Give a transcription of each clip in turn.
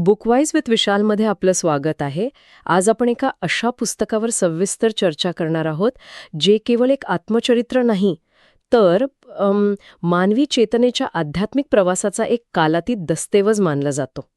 बुकवाईज with विशालमध्ये आपलं स्वागत आहे. आज आपण एका अशा पुस्तकावर सविस्तर चर्चा करणार आहोत जे केवळ एक आत्मचरित्र नाही तर मानवी चेतनेच्या आध्यात्मिक प्रवासाचा एक कालातीत दस्तऐवज मानला जातो.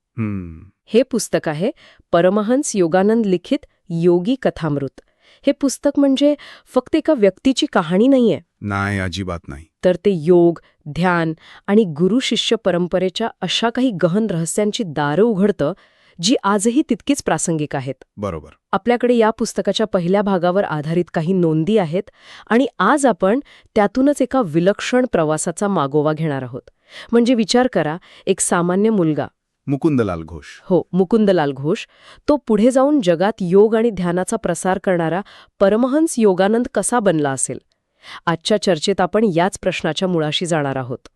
हे पुस्तक आहे परमहंस योगानंद लिखित योगी कथामृत. हे पुस्तक म्हणजे फक्त एका व्यक्तीची कहाणी नाहीये. नाही, अजिबात नाही. तर ते योग, ध्यान आणि गुरु शिष्य परंपरेच्या अशा काही गहन रहस्यांची दारं उघडतं जी आजही तितकीच प्रासंगिक आहेत. बरोबर. आपल्याकडे या पुस्तकाच्या पहिल्या भागावर आधारित काही नोंदी आहेत आणि आज आपण त्यातूनच एका विलक्षण प्रवासाचा मागोवा घेणार आहोत. म्हणजे विचार करा, एक सामान्य मुलगा, मुकुंदलाल घोष. हो, मुकुंदलाल घोष, तो पुढे जाऊन जगात योग आणि ध्यानाचा प्रसार करणारा परमहंस योगानंद कसा बनला असेल. आजच्या चर्चेत आपण याच प्रश्नाच्या मुळाशी जाणार आहोत.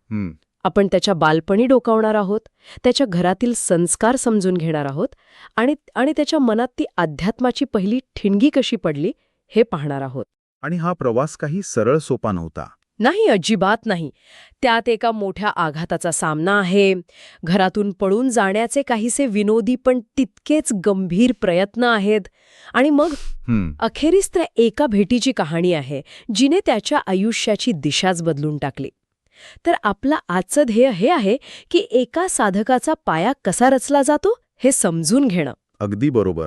आपण त्याच्या बालपणी डोकावणार आहोत, त्याच्या घरातील संस्कार समजून घेणार आहोत आणि त्याच्या मनात ती अध्यात्माची पहिली ठिणगी कशी पडली हे पाहणार आहोत. आणि हा प्रवास काही सरळ सोपा नव्हता. नाही, अजिबात नाही. त्यात एका मोठ्या आघाताचा सामना आहे. घरातून पळून जाण्याचे काहीसे विनोदी पण तितकेच गंभीर प्रयत्न आहेत. आणि मग अखेरीस त्या एका भेटीची कहाणी आहे जिने त्याच्या आयुष्याची दिशाच बदलून टाकली. तर आपलं आजचं ध्येय हे आहे की एका साधकाचा पाया कसा रचला जातो हे समजून घेणं. अगदी बरोबर.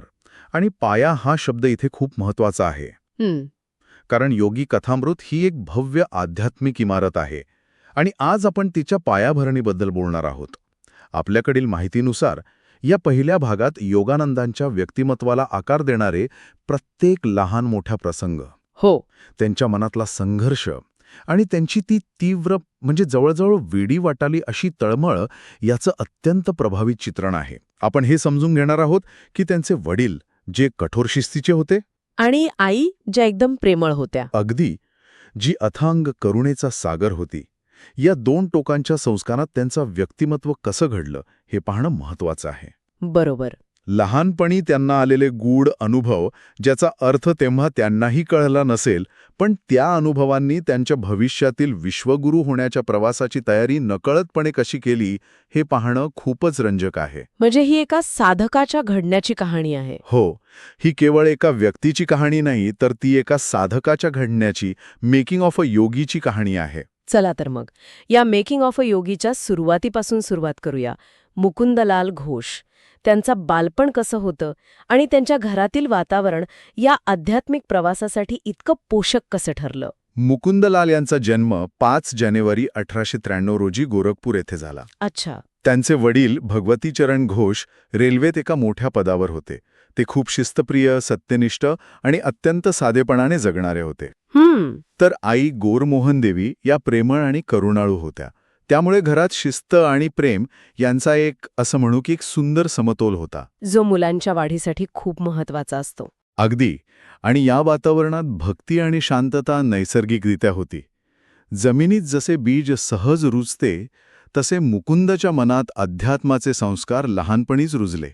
आणि पाया हा शब्द इथे खूप महत्वाचा आहे. कारण योगी कथामृत ही एक भव्य आध्यात्मिक इमारत आहे आणि आज आपण तिच्या पायाभरणीबद्दल बोलणार आहोत. आपल्याकडील माहितीनुसार या पहिल्या भागात योगानंदांच्या व्यक्तिमत्वाला आकार देणारे प्रत्येक लहान मोठा प्रसंग, हो, त्यांच्या मनातला संघर्ष आणि त्यांची ती तीव्र म्हणजे जवळजवळ वेडी वाटाली अशी तळमळ याचं अत्यंत प्रभावी चित्रण आहे. आपण हे समजून घेणार आहोत की त्यांचे वडील जे कठोर शिस्तीचे होते आणि आई ज्या एकदम प्रेमळ होत्या, अगदी, जी अथांग करुणेचा सागर होती, या दोन टोकांच्या संस्कारात त्यांचं व्यक्तिमत्व कसं घडलं हे पाहणं महत्वाचं आहे. बरोबर. लहानपणी त्यांना आलेले गूढ अनुभव ज्याचा अर्थ तेव्हा त्यांनाही कळला नसेल, पण त्या अनुभवांनी त्यांच्या भविष्यातील विश्वगुरू होण्याच्या प्रवासाची तयारी नकळतपणे कशी केली हे पाहणं खूपच रंजक आहे. म्हणजे ही एका साधकाच्या घडण्याची कहाणी आहे. हो, ही केवळ एका व्यक्तीची कहाणी नाही, तर ती एका साधकाच्या घडण्याची, मेकिंग ऑफ अ योगीची कहाणी आहे. चला तर मग या मेकिंग ऑफ अ योगीच्या सुरुवातीपासून सुरुवात करूया. मुकुंदलाल घोष, त्यांचा बालपण कसं होतं आणि त्यांच्या घरातील वातावरण या आध्यात्मिक प्रवासासाठी इतकं पोषक कसं ठरलं. मुकुंदलाल यांचा जन्म 5 जानेवारी 1893 रोजी गोरखपूर येथे झाला. अच्छा. त्यांचे वडील भगवतीचरण घोष रेल्वेत एका मोठ्या पदावर होते. ते खूप शिस्तप्रिय, सत्यनिष्ठ आणि अत्यंत साधेपणाने जगणारे होते. तर आई गोरमोहन देवी या प्रेमळ आणि करुणाळू होत्या. त्यामुळे घरात शिस्त आणि प्रेम यांचा एक असं म्हणू की एक सुंदर समतोल होता, जो मुलांच्या वाढीसाठी खूप महत्वाचा असतो. अगदी. आणि या वातावरणात भक्ती आणि शांतता नैसर्गिकरित्या होती. जमिनीत जसे बीज सहज रुजते तसे मुकुंदच्या मनात अध्यात्माचे संस्कार लहानपणीच रुजले.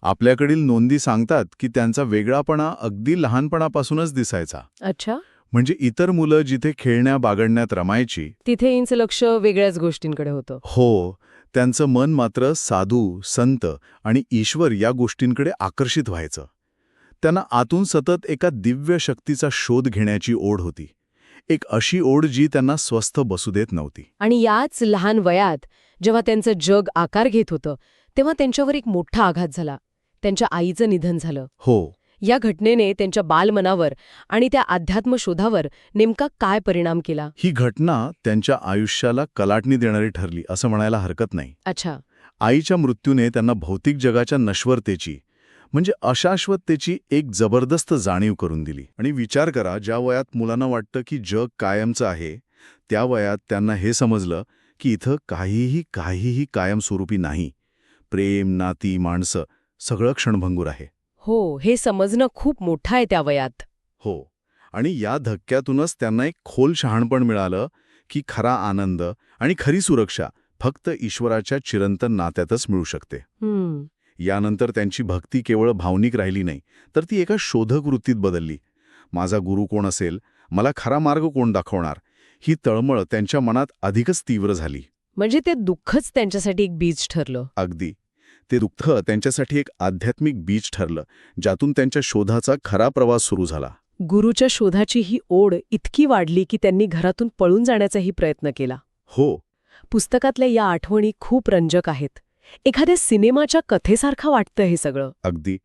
आपल्याकडील नोंदी सांगतात की त्यांचा वेगळापणा अगदी लहानपणापासूनच दिसायचा. अच्छा. म्हणजे इतर मुलं जिथे खेळण्या बागडण्यात रमायची तिथे यांचं लक्ष वेगळ्याच गोष्टींकडे होतं. हो, त्यांचं मन मात्र साधू, संत आणि ईश्वर या गोष्टींकडे आकर्षित व्हायचं. त्यांना आतून सतत एका दिव्य शक्तीचा शोध घेण्याची ओढ होती. एक अशी ओढ जी त्यांना स्वस्थ बसू देत नव्हती. आणि याच लहान वयात जेव्हा त्यांचं जग आकार घेत होतं तेव्हा त्यांच्यावर एक मोठा आघात झाला. त्यांच्या आईचं निधन झालं. हो. या घटनेने त्यांच्या बालमनावर आणि त्या अध्यात्म शोधावर नेमका काय परिणाम केला. ही घटना त्यांच्या आयुष्याला कलाटणी देणारी ठरली असं म्हणायला हरकत नाही. अच्छा. आईच्या मृत्यूने त्यांना भौतिक जगाच्या नश्वरतेची म्हणजे अशाश्वततेची एक जबरदस्त जाणीव करून दिली. आणि विचार करा, ज्या वयात मुलांना वाटतं की जग कायमचं आहे, त्या वयात त्यांना हे समजलं की इथं काहीही कायमस्वरूपी नाही. प्रेम, नाती, माणसं सगळं क्षणभंगूर आहे. हो, हे समजणं खूप मोठं आहे त्या वयात. हो. आणि या धक्क्यातूनच त्यांना एक खोल शहाणपण मिळालं की खरा आनंद आणि खरी सुरक्षा फक्त ईश्वराच्या चिरंतन नात्यातच मिळू शकते. यानंतर त्यांची भक्ती केवळ भावनिक राहिली नाही, तर ती एका शोधक वृत्तीत बदलली. माझा गुरु कोण असेल, मला खरा मार्ग कोण दाखवणार, ही तळमळ त्यांच्या मनात अधिकच तीव्र झाली. म्हणजे ते दुःखच त्यांच्यासाठी एक बीज ठरलं. अगदी. ते दुःख त्यांच्यासाठी एक आध्यात्मिक बीज ठरलं, ज्यातून त्यांच्या शोधाचा खरा प्रवास सुरू झाला. गुरुच्या शोधाची ही ओढ इतकी वाढली की त्यांनी घरातून पळून जाण्याचाही प्रयत्न केला. हो, पुस्तकातल्या या आठवणी खूप रंजक आहेत. एखाद्या सिनेमाच्या कथेसारखं वाटतं हे सगळं. अगदी.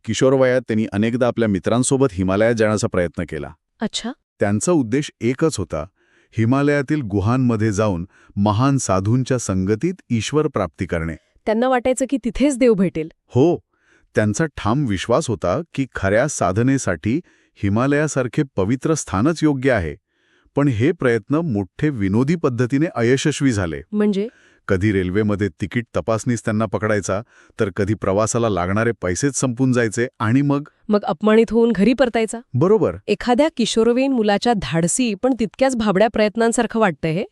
किशोरवयात त्यांनी अनेकदा आपल्या मित्रांसोबत हिमालयात जाण्याचा प्रयत्न केला. अच्छा. त्यांचा उद्देश एकच होता, हिमालयातील गुहांमध्ये जाऊन महान साधूंच्या संगतीत ईश्वर प्राप्ती करणे. त्यांना वाटायचं की तिथेच देव भेटेल. हो, त्यांचा ठाम विश्वास होता की खऱ्या साधनेसाठी हिमालयासारखे पवित्र स्थानच योग्य आहे. पण हे प्रयत्न मोठे विनोदी पद्धतीने अयशस्वी झाले. म्हणजे कधी रेल्वेमध्ये तिकीट तपासणीस त्यांना पकडायचा, तर कधी प्रवासाला लागणारे पैसेच संपून जायचे आणि मग अपमानित होऊन घरी परतायचा. बरोबर. एखाद्या किशोरवयीन मुलाच्या धाडसी पण तितक्याच भाबड्या प्रयत्नांसारखं वाटतं हे.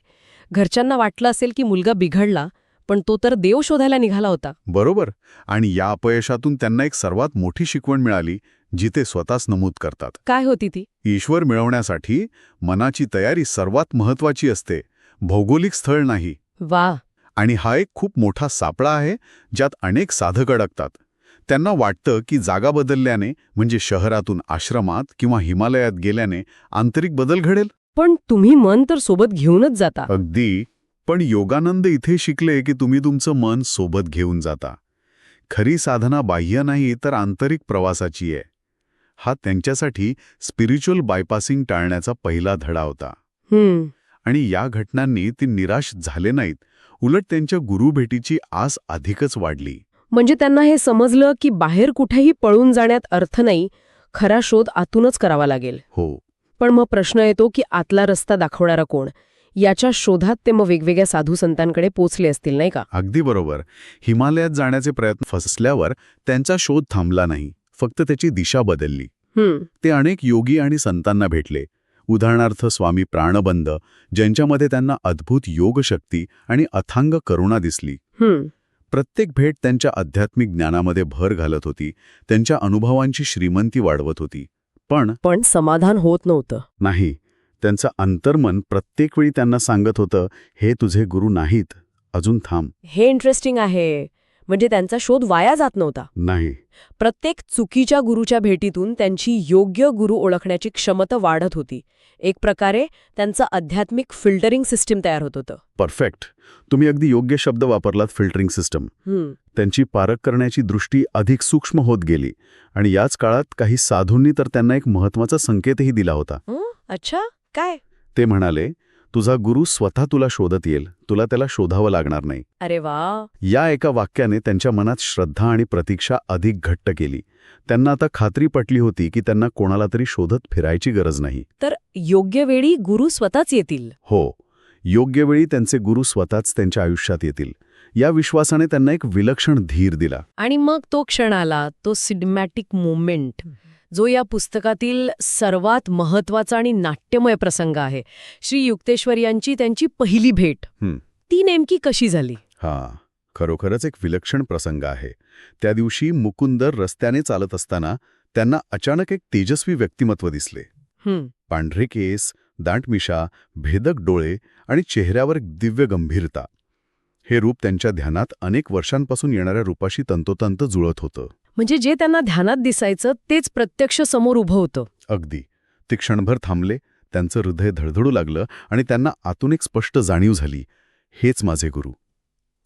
घरच्यांना वाटलं असेल की मुलगा बिघडला, पण तो तर देव शोधायला निघाला होता. बरोबर. आणि या अपयशातून त्यांना एक सर्वात मोठी शिकवण मिळाली, जी ते स्वतःच नमूद करतात. काय होती ती? ईश्वर मिळवण्यासाठी मनाची तयारी सर्वात महत्वाची असते, भौगोलिक स्थळ नाही. वा. आणि हा एक खूप मोठा सापळा आहे, ज्यात अनेक साधक अडकतात. त्यांना वाटतं की जागा बदलल्याने, म्हणजे शहरातून आश्रमात किंवा हिमालयात गेल्याने आंतरिक बदल घडेल. पण तुम्ही मन तर सोबत घेऊनच जाता. अगदी. पण योगानंद इथे शिकले की तुम्ही तुमचं मन सोबत घेऊन जाता. खरी साधना बाह्य नाही तर आंतरिक प्रवासाची आहे. हा त्यांच्यासाठी स्पिरिच्युअल बायपासिंग टाळण्याचा पहिला धडा होता. आणि या घटनांनी ते निराश झाले नाहीत, उलट त्यांच्या गुरुभेटीची आस अधिकच वाढली. म्हणजे त्यांना हे समजलं की बाहेर कुठेही पळून जाण्यात अर्थ नाही, खरा शोध आतूनच करावा लागेल. हो. पण मग प्रश्न येतो की आतला रस्ता दाखवणारा कोण? याच्या शोधात ते मग वेगवेगळ्या साधू संतांकडे पोचले असतील, नाही का? अगदी बरोबर. हिमालयात जाण्याचे प्रयत्न फसल्यावर त्यांचा शोध थांबला नाही, फक्त त्याची दिशा बदलली. ते अनेक योगी आणि संतांना भेटले. उदाहरणार्थ स्वामी प्राणबंध, ज्यांच्यामध्ये त्यांना अद्भुत योगशक्ती आणि अथांग करुणा दिसली. प्रत्येक भेट त्यांच्या आध्यात्मिक ज्ञानामध्ये भर घालत होती, त्यांच्या अनुभवांची श्रीमंती वाढवत होती. पण समाधान होत नव्हतं. नाही. त्यांचं अंतर्मन प्रत्येक वेळी त्यांना सांगत होतं, हे तुझे गुरु नाहीत, अजून थांब. हे इंटरेस्टिंग आहे. म्हणजे त्यांचा शोध वाया जात नव्हता. नाही. प्रत्येक चुकीच्या गुरुच्या भेटीतून त्यांची योग्य गुरु ओळखण्याची क्षमता वाढत होती. एक प्रकारे त्यांचं आध्यात्मिक फिल्टरिंग सिस्टीम तयार होत होतं. परफेक्ट. तुम्ही अगदी योग्य शब्द वापरलात, फिल्टरिंग सिस्टम. त्यांची पारख करण्याची दृष्टी अधिक सूक्ष्म होत गेली. आणि याच काळात काही साधूंनी तर त्यांना एक महत्त्वाचा संकेतही दिला होता. अच्छा, काय? ते म्हणाले, तुझा गुरु स्वतः तुला शोधत येईल, तुला त्याला शोधावं लागणार नाही. अरे वा. या एका वाक्याने त्यांच्या मनात श्रद्धा आणि प्रतीक्षा अधिक घट्ट केली. त्यांना आता खात्री पटली होती की त्यांना कोणाला तरी शोधत फिरायची गरज नाही. तर योग्य वेळी गुरु स्वतःच येतील. हो, योग्य वेळी त्यांचे गुरु स्वतःच त्यांच्या आयुष्यात येतील. या विश्वासाने त्यांना एक विलक्षण धीर दिला. आणि मग तो क्षण आला, तो सिनेमॅटिक मोमेंट, जो या पुस्तकातील सर्वात महत्वाचा आणि नाट्यमय प्रसंग आहे. श्री युक्तेश्वर यांची त्यांची पहिली भेट. ती नेमकी कशी झाली? खरोखरच एक विलक्षण प्रसंग आहे. त्या दिवशी मुकुंदर रस्त्याने चालत असताना त्यांना अचानक एक तेजस्वी व्यक्तिमत्व दिसले. पांढरे केस, दाट मिशा, भेदक डोळे आणि चेहऱ्यावर एक दिव्य गंभीरता. हे रूप त्यांच्या ध्यानात अनेक वर्षांपासून येणाऱ्या रूपाशी तंतोतंत जुळत होतं. म्हणजे जे त्यांना ध्यानात दिसायचं तेच प्रत्यक्ष समोर उभं होतं. अगदी. ते क्षणभर थांबले, त्यांचं हृदय धडधडू लागलं आणि त्यांना आतून एक स्पष्ट जाणीव झाली, हेच माझे गुरु.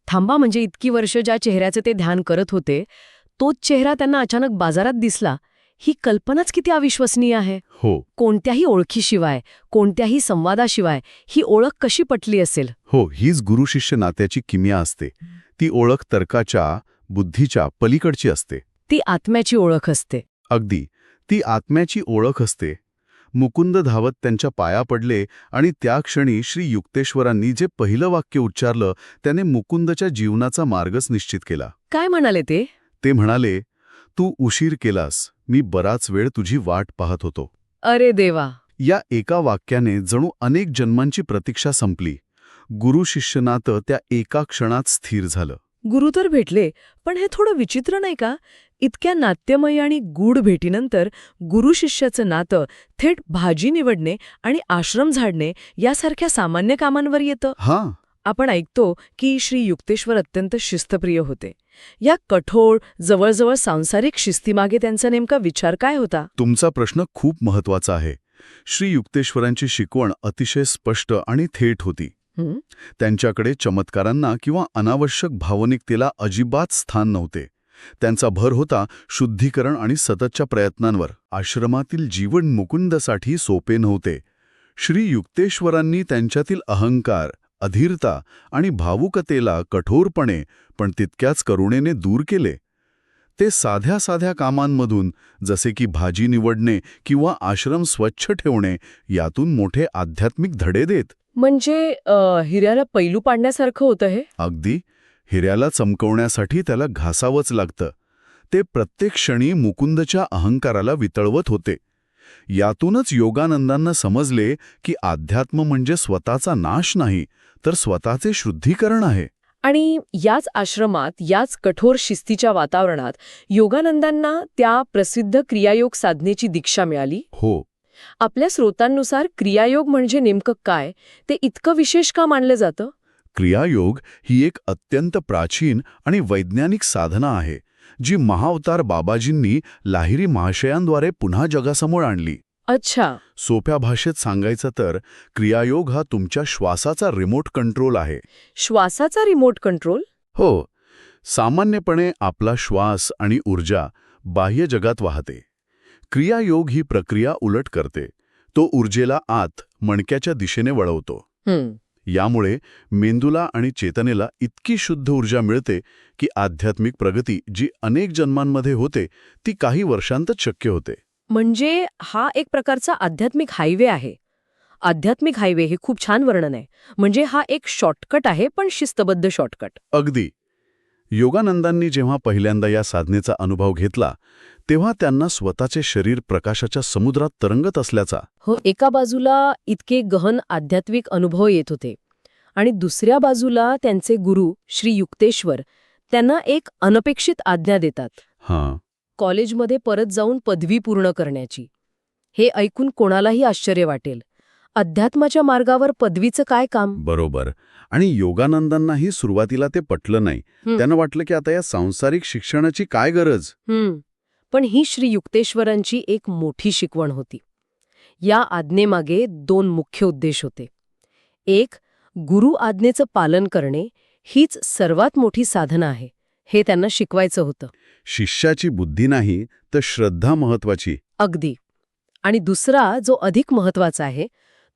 थांबा, म्हणजे इतकी वर्ष ज्या चेहऱ्याचे ते ध्यान करत होते, तोच चेहरा त्यांना अचानक बाजारात दिसला. ही कल्पनाच किती अविश्वसनीय आहे. हो. कोणत्याही ओळखीशिवाय, कोणत्याही संवादाशिवाय ही ओळख कशी पटली असेल? हो, हीच गुरु-शिष्य नात्याची किमया असते. ती ओळख तर्काच्या, बुद्धीच्या पलीकडची असते. ती आत्म्याची ओळख असते. अगदी. ती आत्म्याची ओळख असते. मुकुंद धावत त्यांच्या पाया पडले आणि त्या क्षणी श्री युक्तेश्वरांनी जे पहिलं वाक्य उच्चारलं, त्याने मुकुंदच्या जीवनाचा मार्गच निश्चित केला. काय म्हणाले ते? ते म्हणाले, तू उशीर केलास, मी बराच वेळ तुझी वाट पाहत होतो. अरे देवा. या एका वाक्याने जणू अनेक जन्मांची प्रतीक्षा संपली. गुरु-शिष्य नातं त्या एका क्षणात स्थिर झालं. गुरु तर भेटले, पण हे थोडं विचित्र नाही का? इतक्या नाट्यमय आणि गूढ भेटीनंतर गुरु-शिष्याचं नातं थेट भाजी निवडणे आणि आश्रम झाडणे यासारख्या सामान्य कामांवर येतं. आपण ऐकतो की श्री युक्तेश्वर अत्यंत शिस्तप्रिय होते. या कठोर, जवळजवळ सांसारिक शिस्तीमागे त्यांचा नेमका विचार काय होता? तुमचा प्रश्न खूप महत्वाचा आहे. श्री युक्तेश्वरांची शिकवण अतिशय स्पष्ट आणि थेट होती. त्यांच्याकडे चमत्कारांना किंवा अनावश्यक भावनिकतेला अजिबात स्थान नव्हते. त्यांचा भर होता शुद्धीकरण आणि सततच्या प्रयत्नांवर. आश्रमातील जीवन मुकुंदसाठी सोपे नव्हते. श्री युक्तेश्वरांनी त्यांच्यातील अहंकार, अधीरता आणि भावुकतेला कठोरपणे पण तितक्याच करुणेने दूर केले. ते साध्या साध्या कामांमधून, जसे की भाजी निवडणे किंवा आश्रम स्वच्छ ठेवणे, यातून मोठे आध्यात्मिक धडे देत. म्हणजे हिऱ्याला पैलू पाडण्यासारखं होतं हे? अगदी. हिऱ्याला चमकवण्यासाठी त्याला घासावंच लागतं. ते प्रत्येक क्षणी मुकुंदच्या अहंकाराला वितळवत होते. यातूनच योगानंदांना समजले की अध्यात्म म्हणजे स्वतःचा नाश नाही, तर स्वतःचे शुद्धीकरण आहे. आणि याच आश्रमात, याच कठोर शिस्तीच्या वातावरणात योगानंदांना त्या प्रसिद्ध क्रियायोग साधनेची दीक्षा मिळाली. हो. आपल्या स्रोतांनुसार क्रियायोग म्हणजे नेमकं काय, ते इतकं विशेष का मानलं जातं? क्रियायोग ही एक अत्यंत प्राचीन आणि वैज्ञानिक साधना आहे, जी महाअवतार बाबाजींनी लाहिरी महाशयांद्वारे पुन्हा जगासमोर आणली. अच्छा. सोप्या भाषेत सांगायचं तर क्रियायोग हा तुमच्या श्वासाचा रिमोट कंट्रोल आहे. श्वासाचा रिमोट कंट्रोल? हो. सामान्यपणे आपला श्वास आणि ऊर्जा बाह्य जगात वाहते. क्रियायोग ही प्रक्रिया उलट करते. तो ऊर्जेला आत, मणक्याच्या दिशेने वळवतो. यामुळे मेंदूला आणि चेतनेला इतकी शुद्ध ऊर्जा मिळते की आध्यात्मिक प्रगती जी अनेक जन्मांमध्ये होते ती काही वर्षांतच शक्य होते. म्हणजे हा एक प्रकारचा आध्यात्मिक हायवे आहे. आध्यात्मिक हायवे हे खूप छान वर्णन आहे. म्हणजे हा एक शॉर्टकट आहे, पण शिस्तबद्ध शॉर्टकट. अगदी. योगानंदांनी जेव्हा पहिल्यांदा या साधनेचा अनुभव घेतला तेव्हा त्यांना स्वतःचे शरीर प्रकाशाच्या समुद्रात तरंगत असल्याचा, हो, एका बाजूला इतके गहन आध्यात्मिक अनुभव येत होते आणि दुसऱ्या बाजूला त्यांचे गुरु श्री युक्तेश्वर त्यांना एक अनपेक्षित आज्ञा देतात. कॉलेजमध्ये परत जाऊन पदवी पूर्ण करण्याची. हे ऐकून कोणालाही आश्चर्य वाटेल. अध्यात्माच्या मार्गावर पदवीचं काय काम? बरोबर. आणि योगानंदांनाही सुरुवातीला ते पटलं नाही. त्यांना वाटलं की आता या सांसारिक शिक्षणाची काय गरज. पण ही श्री युक्तेश्वरांची एक मोठी शिकवण होती. या आज्ञेमागे 2 मुख्य उद्देश होते. एक, गुरु आज्ञेचं पालन करणे हीच सर्वात मोठी साधना आहे, हे त्यांना शिकवायचं होतं. शिष्याची बुद्धी नाही तर श्रद्धा महत्वाची. अगदी. आणि दुसरा, जो अधिक महत्वाचा आहे,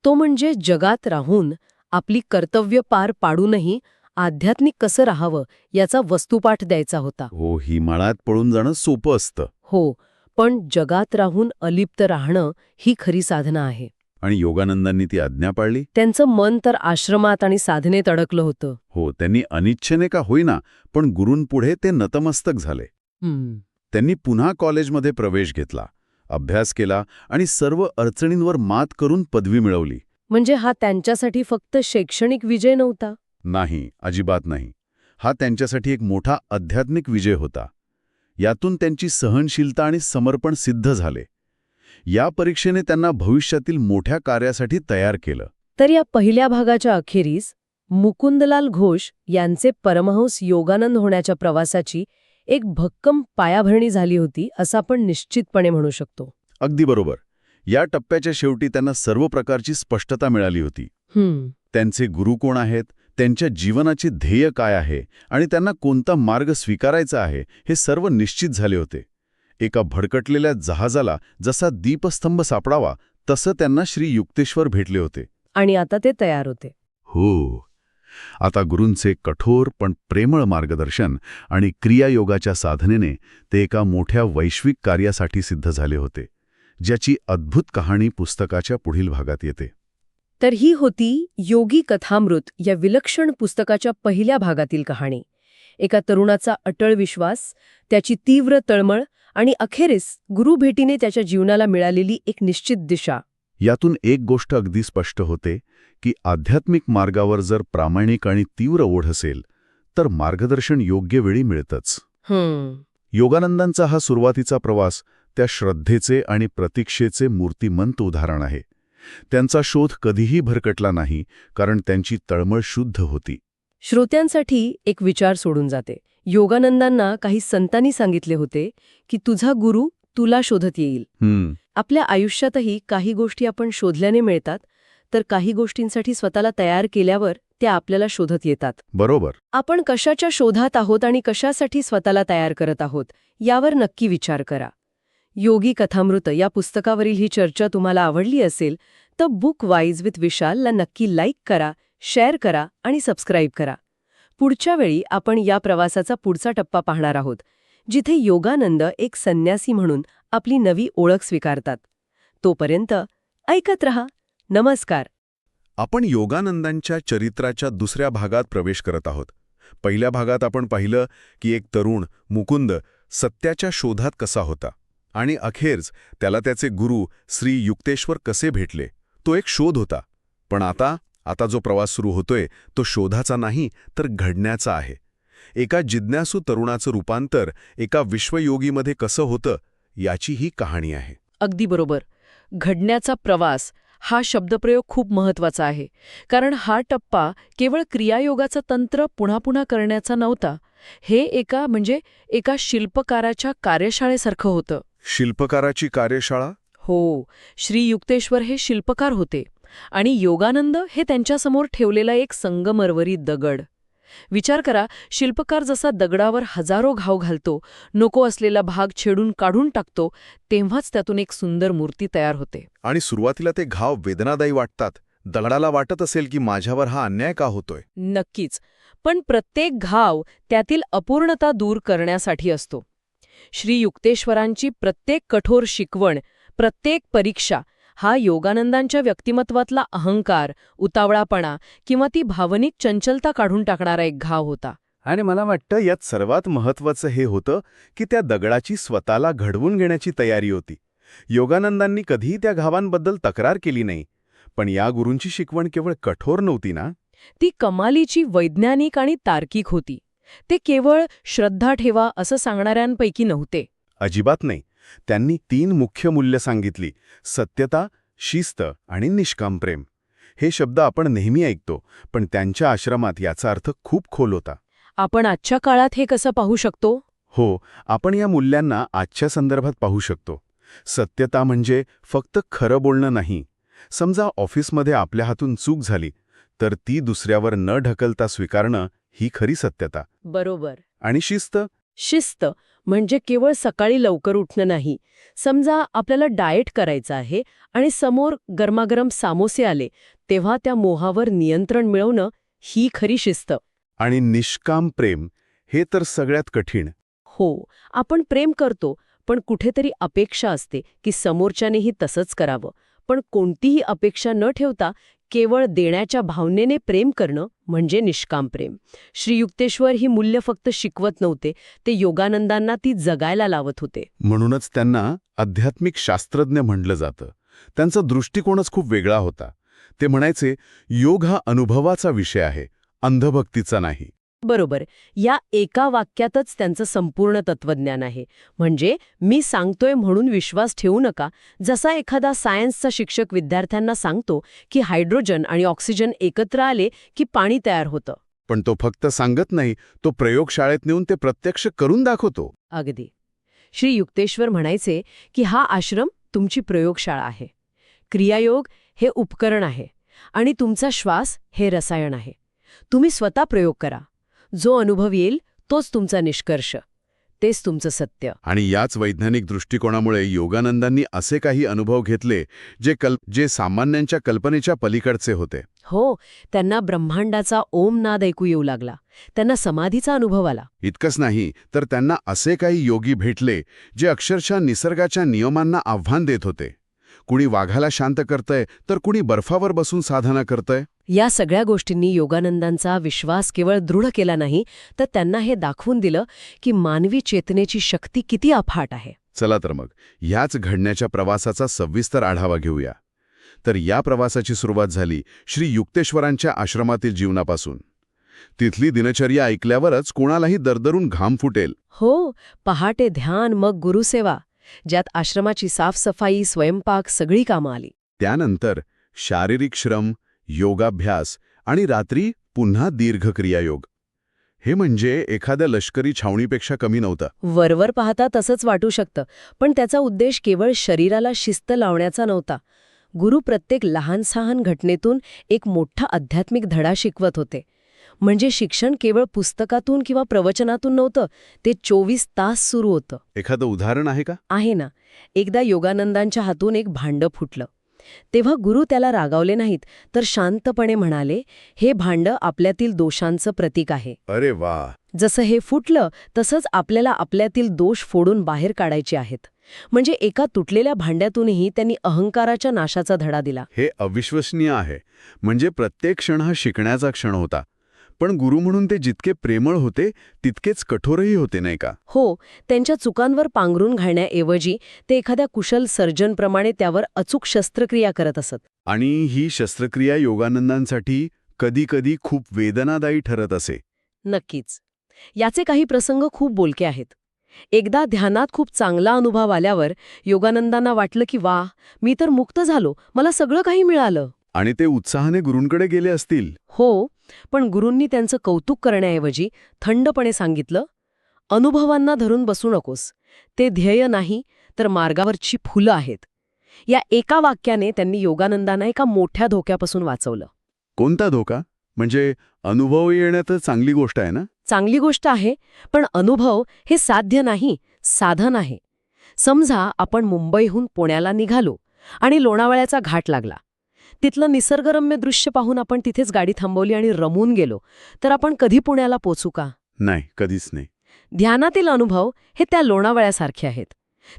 तो म्हणजे जगात राहून आपली कर्तव्य पार पाडूनही आध्यात्मिक कसं राहावं याचा वस्तुपाठ द्यायचा होता. हो, ही माळात पळून जाणं सोपं असतं. हो, पण जगात राहून अलिप्त राहणं ही खरी साधना आहे. आणि योगानंदांनी ती आज्ञा पाळली. त्यांचं मन तर आश्रमात आणि साधनेत अडकलं होतं. हो, त्यांनी अनिच्छेने का होईना पण गुरूंपुढे ते नतमस्तक झाले. त्यांनी पुन्हा कॉलेजमध्ये प्रवेश घेतला, अभ्यास केला आणि सर्व अडचणींवर मात करून पदवी मिळवली. म्हणजे हा त्यांच्यासाठी फक्त शैक्षणिक विजय नव्हता? नाही, अजिबात नाही. हा त्यांच्यासाठी एक मोठा आध्यात्मिक विजय होता. यातून त्यांची सहनशीलता आणि समर्पण सिद्ध झाले. या परीक्षेने त्यांना भविष्यातील मोठ्या कार्यासाठी तयार केलं. तर या पहिल्या भागाच्या अखेरीस मुकुंदलाल घोष यांचे परमहंस योगानंद होण्याच्या प्रवासाची एक भक्कम पायाभरणी झाली होती, असं आपण निश्चितपणे म्हणू शकतो. अगदी बरोबर. या टप्प्याच्या शेवटी त्यांना सर्व प्रकारची स्पष्टता मिळाली होती. त्यांचे गुरु कोण आहेत, त्यांच्या जीवनाचे ध्येय काय आहे आणि त्यांना कोणता मार्ग स्वीकारायचा आहे हे सर्व निश्चित झाले होते. एका भडकटलेल्या जहाजाला जसा दीपस्तंभ सापडावा तसं त्यांना श्री युक्तेश्वर भेटले होते. आणि आता ते तयार होते. हो. आता गुरूंचे कठोर पण प्रेमळ मार्गदर्शन आणि क्रियायोगाच्या साधनेने ते एका मोठ्या वैश्विक कार्यासाठी सिद्ध झाले होते, ज्याची अद्भुत कहाणी पुस्तकाच्या पुढील भागात येते. तर ही होती योगी कथामृत या विलक्षण पुस्तकाच्या पहिल्या भागातील कहाणी. एका तरुणाचा अटळ विश्वास, त्याची तीव्र तळमळ आणि अखेरीस गुरुभेटीने त्याच्या जीवनाला मिळालेली एक निश्चित दिशा. यातून एक गोष्ट अगदी स्पष्ट होते की आध्यात्मिक मार्गावर जर प्रामाणिक आणि तीव्र ओढ असेल तर मार्गदर्शन योग्य वेळी मिळतंच. योगानंदांचा हा सुरुवातीचा प्रवास त्या श्रद्धेचे आणि प्रतीक्षेचे मूर्तिमंत उदाहरण आहे. त्यांचा शोध कधीही भरकटला नाही, कारण त्यांची तळमळ शुद्ध होती. श्रोत्यांसाठी एक विचार सोडून जाते. योगानंदांना काही संतांनी सांगितले होते की तुझा गुरु तुला शोधत येईल. आपल्या आयुष्यातही काही गोष्टी आपण शोधल्याने मिळतात, तर काही गोष्टींसाठी स्वतःला तयार केल्यावर त्या आपल्याला शोधत येतात. बरोबर. आपण कशाच्या शोधात आहोत आणि कशासाठी स्वतःला तयार करत आहोत यावर नक्की विचार करा. योगी कथामृत या पुस्तकावरील ही चर्चा तुम्हाला आवडली असेल तर बुक वाईज विथ विशालला नक्की लाईक करा, शेअर करा आणि सबस्क्राईब करा. पुढच्या वेळी आपण या प्रवासाचा पुढचा टप्पा पाहणार आहोत, जिथे योगानंद एक संन्यासी म्हणून आपली नवी ओळख स्वीकारतात. तोपर्यंत ऐकत रहा. नमस्कार. आपण योगानंदांच्या चरित्राच्या दुसऱ्या भागात प्रवेश करत आहोत. पहिल्या भागात आपण पाहिलं की एक तरुण मुकुंद सत्याच्या शोधात कसा होता आणि अखेरच त्याला त्याचे गुरु श्री युक्तेश्वर कसे भेटले. तो एक शोध होता. पण आता जो प्रवास सुरू होतोय तो शोधाचा नाही तर घडण्याचा आहे. एका जिज्ञासू तरुणाचं रूपांतर एका विश्वयोगीमध्ये कसं होतं याची ही कहाणी आहे. अगदी बरोबर. घडण्याचा प्रवास हा शब्दप्रयोग खूप महत्वाचा आहे, कारण हा टप्पा केवळ क्रियायोगाचं तंत्र पुन्हा पुन्हा करण्याचा नव्हता. हे एका शिल्पकाराच्या कार्यशाळेसारखं होतं. शिल्पकाराची कार्यशाळा? हो. श्री युक्तेश्वर हे शिल्पकार होते आणि योगानंद हे त्यांच्यासमोर ठेवलेला एक संगमरवरी दगड. विचार करा, शिल्पकार जसा दगडावर हजारो घाव घालतो, नको असलेला भाग छेडून काढून टाकतो, तेव्हाच त्यातून एक सुंदर मूर्ती तयार होते. आणि सुरुवातीला ते घाव वेदनादायी वाटतात. दगडाला वाटत असेल की माझ्यावर हा अन्याय का होतोय. नक्कीच. पण प्रत्येक घाव त्यातील अपूर्णता दूर करण्यासाठी असतो. श्री युक्तेश्वरांची प्रत्येक कठोर शिकवण, प्रत्येक परीक्षा हा योगानंदांच्या व्यक्तिमत्वातला अहंकार, उतावळापणा किंवा ती भावनिक चंचलता काढून टाकणारा एक घाव होता. आणि मला वाटतं यात सर्वात महत्त्वाचं हे होतं की त्या दगडाची स्वतःला घडवून घेण्याची तयारी होती. योगानंदांनी कधीही त्या घावांबद्दल तक्रार केली नाही. पण या गुरूंची शिकवण केवळ कठोर नव्हती ना, ती कमालीची वैज्ञानिक आणि तार्किक होती. ते केवळ श्रद्धा ठेवा असं सांगणाऱ्यांपैकी नव्हते. अजिबात नाही. त्यांनी 3 मुख्य मूल्य सांगितली: सत्यता, शिस्त आणि निष्काम प्रेम. हे शब्द आपण नेहमी ऐकतो, पण त्यांच्या आश्रमात याचा अर्थ खूप खोल होता. आपण आजच्या काळात हे कसं पाहू शकतो? हो, आपण या मूल्यांना आजच्या संदर्भात पाहू शकतो. सत्यता म्हणजे फक्त खरं बोलणं नाही. समजा ऑफिसमध्ये आपल्या हातून चूक झाली, तर ती दुसऱ्यावर न ढकलता स्वीकारणं ही खरी सत्यता. बरोबर. आणि शिस्त? शिस्त म्हणजे केवळ सकाळी लवकर उठणं नाही. समजा आपल्याला डाएट करायचं आहे आणि समोर गरमागरम सामोसे आले, तेव्हा त्या मोहावर नियंत्रण मिळवणं ही खरी शिस्त. आणि निष्काम प्रेम हे तर सगळ्यात कठीण. हो, आपण प्रेम करतो, पण कुठेतरी अपेक्षा असते की समोरच्यानेही तसंच करावं. पण कोणतीही अपेक्षा न ठेवता केवळ देण्याच्या भावनेने प्रेम करणं म्हणजे निष्काम प्रेम. श्री युक्तेश्वर ही मूल्य फक्त शिकवत नव्हते, ते योगानंदांना ती जगायला लावत होते. म्हणूनच त्यांना आध्यात्मिक शास्त्रज्ञ म्हटलं जातं. त्यांचा दृष्टिकोनच खूप वेगळा होता. ते म्हणायचे, योग हा अनुभवाचा विषय आहे, अंधभक्तीचा नाही. बरोबर. या एका वाक्यातच त्यांचं संपूर्ण तत्वज्ञान आहे. म्हणजे मी सांगतोय म्हणून विश्वास ठेवू नका. जसा एखादा सायन्सचा शिक्षक विद्यार्थ्यांना सांगतो की हायड्रोजन आणि ऑक्सिजन एकत्र आले की पाणी तयार होतं. पण तो फक्त सांगत नाही, तो प्रयोगशाळेत नेऊन ते प्रत्यक्ष करून दाखवतो. अगदी. श्री युक्तेश्वर म्हणायचे की हा आश्रम तुमची प्रयोगशाळा आहे. क्रियायोग हे उपकरण आहे आणि तुमचा श्वास हे रसायन आहे. तुम्ही स्वतः प्रयोग करा. जो अनुभव येईल तोच तुमचा निष्कर्ष, तेच तुमचं सत्य. आणि याच वैज्ञानिक दृष्टिकोनामुळे योगानंदांनी असे काही अनुभव घेतले जे सामान्यांच्या कल्पनेच्या पलीकडचे होते. हो, त्यांना ब्रह्मांडाचा ओम नाद ऐकू येऊ लागला. त्यांना समाधीचा अनुभव आला. इतकंच नाही तर त्यांना असे काही योगी भेटले जे अक्षरशः निसर्गाच्या नियमांना आव्हान देत होते. कुणी वाघाला शांत करतंय तर कुणी बर्फावर बसून साधना करतंय. या सगळ्या गोष्टींनी योगानंदांचा विश्वास केवळ दृढ केला नाही, तर त्यांना हे दाखवून दिलं की मानवी चेतनेची शक्ती किती अफाट आहे. चला तर मग ह्याच घडण्याच्या प्रवासाचा सविस्तर आढावा घेऊया. तर या प्रवासाची सुरुवात झाली श्री युक्तेश्वरांच्या आश्रमातील जीवनापासून. तिथली दिनचर्या ऐकल्यावरच कोणालाही दरदरून घाम फुटेल. हो, पहाटे ध्यान, मग गुरुसेवा, ज्यात आश्रमाची साफसफाई, स्वयंपाक सगळी कामं आली. त्यानंतर शारीरिक श्रम, योगाभ्यास आणि रात्री पुन्हा दीर्घ क्रियायोग. हे म्हणजे एखाद्या लष्करी छावणीपेक्षा कमी नव्हतं. वरवर पाहता तसंच वाटू शकतं, पण त्याचा उद्देश केवळ शरीराला शिस्त लावण्याचा नव्हता. गुरु प्रत्येक लहान-सहान घटनेतून एक मोठा आध्यात्मिक धडा शिकवत होते. म्हणजे शिक्षण केवळ पुस्तकातून किंवा प्रवचनातून नव्हतं, ते 24 तास सुरू होतं. एखादं उदाहरण आहे का? आहे ना. एकदा योगानंदांच्या हातून एक भांडं फुटलं. तेव्हा गुरु त्याला रागावले नाहीत, तर शांतपणे म्हणाले, हे भांडं आपल्यातील दोषांचं प्रतीक आहे. अरे वा. जसं हे फुटलं तसंच आपल्याला आपल्यातील दोष फोडून बाहेर काढायचे आहेत. म्हणजे एका तुटलेल्या भांड्यातूनही त्यांनी अहंकाराच्या नाशाचा धडा दिला. हे अविश्वसनीय आहे. म्हणजे प्रत्येक क्षण हा शिकण्याचा क्षण होता. पण गुरु म्हणून ते जितके प्रेमळ होते तितकेच कठोरही होते, नाही का? हो, त्यांच्या चुकांवर पांघरून घालण्याऐवजी ते एखाद्या कुशल सर्जनप्रमाणे त्यावर अचूक शस्त्रक्रिया करत असत. आणि ही शस्त्रक्रिया योगानंदांसाठी कधी-कधी खूप वेदनादायी ठरत असे. नक्कीच. याचे काही प्रसंग खूप बोलके आहेत. एकदा ध्यानात खूप चांगला अनुभव आल्यावर योगानंदांना वाटलं की वाह, मी तर मुक्त झालो, मला सगळं काही मिळालं. आणि ते उत्साहाने गुरूंकडे गेले असतील. हो, पण गुरूंनी त्यांचं कौतुक करण्याऐवजी थंडपणे सांगितलं, अनुभवांना धरून बसू नकोस. ते ध्येय नाही, तर मार्गावरची फुलं आहेत. या एका वाक्याने त्यांनी योगानंदांना एका मोठ्या धोक्यापासून वाचवलं. कोणता धोका? म्हणजे अनुभव येणं तर चांगली गोष्ट आहे ना? चांगली गोष्ट आहे, पण अनुभव हे साध्य नाही, साधन आहे. समजा आपण मुंबईहून पुण्याला निघालो आणि लोणावळ्याचा घाट लागला. तिथलं निसर्गरम्य दृश्य पाहून आपण तिथेच गाडी थांबवली आणि रमून गेलो, तर आपण कधी पुण्याला पोचू का? नाही, कधीच नाही. ध्यानातील अनुभव हे त्या लोणावळ्यासारखे आहेत.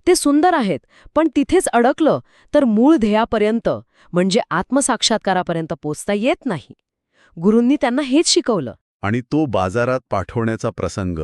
ते सुंदर आहेत, पण तिथेच अडकलं तर मूळ ध्येयापर्यंत म्हणजे आत्मसाक्षात्कारापर्यंत पोचता येत नाही. गुरूंनी त्यांना हेच शिकवलं. आणि तो बाजारात पाठवण्याचा प्रसंग,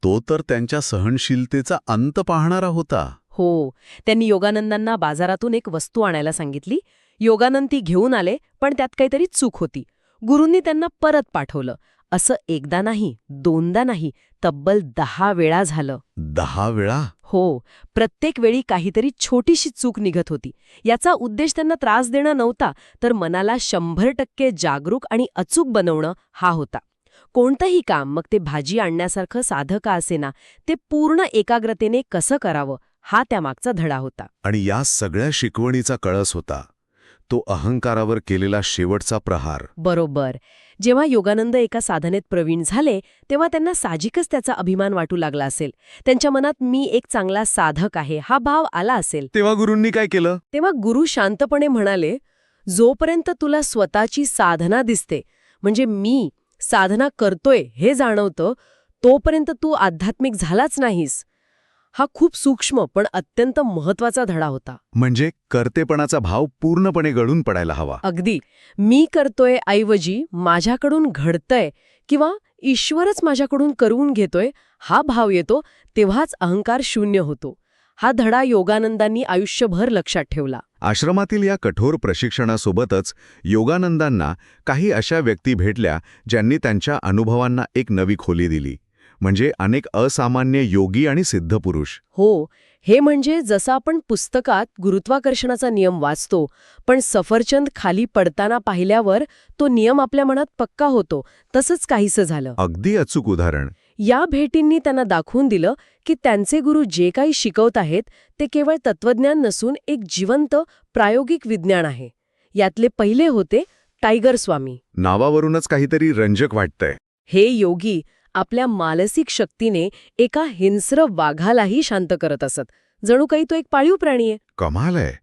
तो तर त्यांच्या सहनशीलतेचा अंत पाहणारा होता. हो, त्यांनी योगानंदांना बाजारातून एक वस्तू आणायला सांगितली. योगानंद ती घेऊन आले, पण त्यात काहीतरी चूक होती. गुरूंनी त्यांना परत पाठवलं. असं एकदा नाही, दोनदा नाही, तब्बल 10 वेळा झालं. 10 वेळा? हो, प्रत्येक वेळी काहीतरी छोटीशी चूक निघत होती. याचा उद्देश त्यांना त्रास देणं नव्हता, तर मनाला 100% जागरूक आणि अचूक बनवणं हा होता. कोणतंही काम, मग ते भाजी आणण्यासारखं साधं का असेना, ते पूर्ण एकाग्रतेने कसं करावं, हा त्यामागचा धडा होता. आणि या सगळ्या शिकवणीचा कळस होता तो अहंकारावर केलेला शेवटचा प्रहार. बरोबर. जेव्हा योगानंद एका साधनेत प्रवीण झाले, तेव्हा त्यांना साहजिकच त्याचा अभिमान वाटू लागला असेल. त्यांच्या मनात मी एक चांगला साधक आहे हा भाव आला असेल. तेव्हा गुरूंनी काय केलं? तेव्हा गुरु शांतपणे म्हणाले, जोपर्यंत तुला स्वतःची साधना दिसते, म्हणजे मी साधना करतोय हे जाणवतं, तोपर्यंत तू आध्यात्मिक झालाच नाहीस. हा खूप सूक्ष्म पण अत्यंत महत्वाचा धडा होता. म्हणजे कर्तेपणाचा भाव पूर्णपणे गळून पडायला हवा. अगदी. मी करतोय ऐवजी माझ्याकडून घडतंय किंवा ईश्वरच माझ्याकडून करून घेतोय हा भाव येतो, तेव्हाच अहंकार शून्य होतो. हा धडा योगानंदांनी आयुष्यभर लक्षात ठेवला. आश्रमातील या कठोर प्रशिक्षणासोबतच योगानंदांना काही अशा व्यक्ती भेटल्या ज्यांनी त्यांच्या अनुभवांना एक नवी खोली दिली. म्हणजे अनेक असामान्य योगी आणि सिद्धपुरुष. हो, हे म्हणजे जसं आपण पुस्तकात गुरुत्वाकर्षणाचा नियम वाचतो, पण सफरचंद खाली पडताना पाहिल्यावर तो नियम आपल्या मनात पक्का होतो, तसंच काहीसं झालं. अगदी अचूक उदाहरण. या भेटींनी त्यांना दाखवून दिलं की त्यांचे गुरु जे काही शिकवत आहेत ते केवळ तत्वज्ञान नसून एक जिवंत, प्रायोगिक विज्ञान आहे. यातले पहिले होते टायगर स्वामी. नावावरूनच काहीतरी रंजक वाटतंय. हे योगी आपल्या मानसिक शक्तीने एका हिंस्र वाघालाही शांत करत असत. जणू काही तो एक पाळीव प्राणी आहे. कमाल आहे.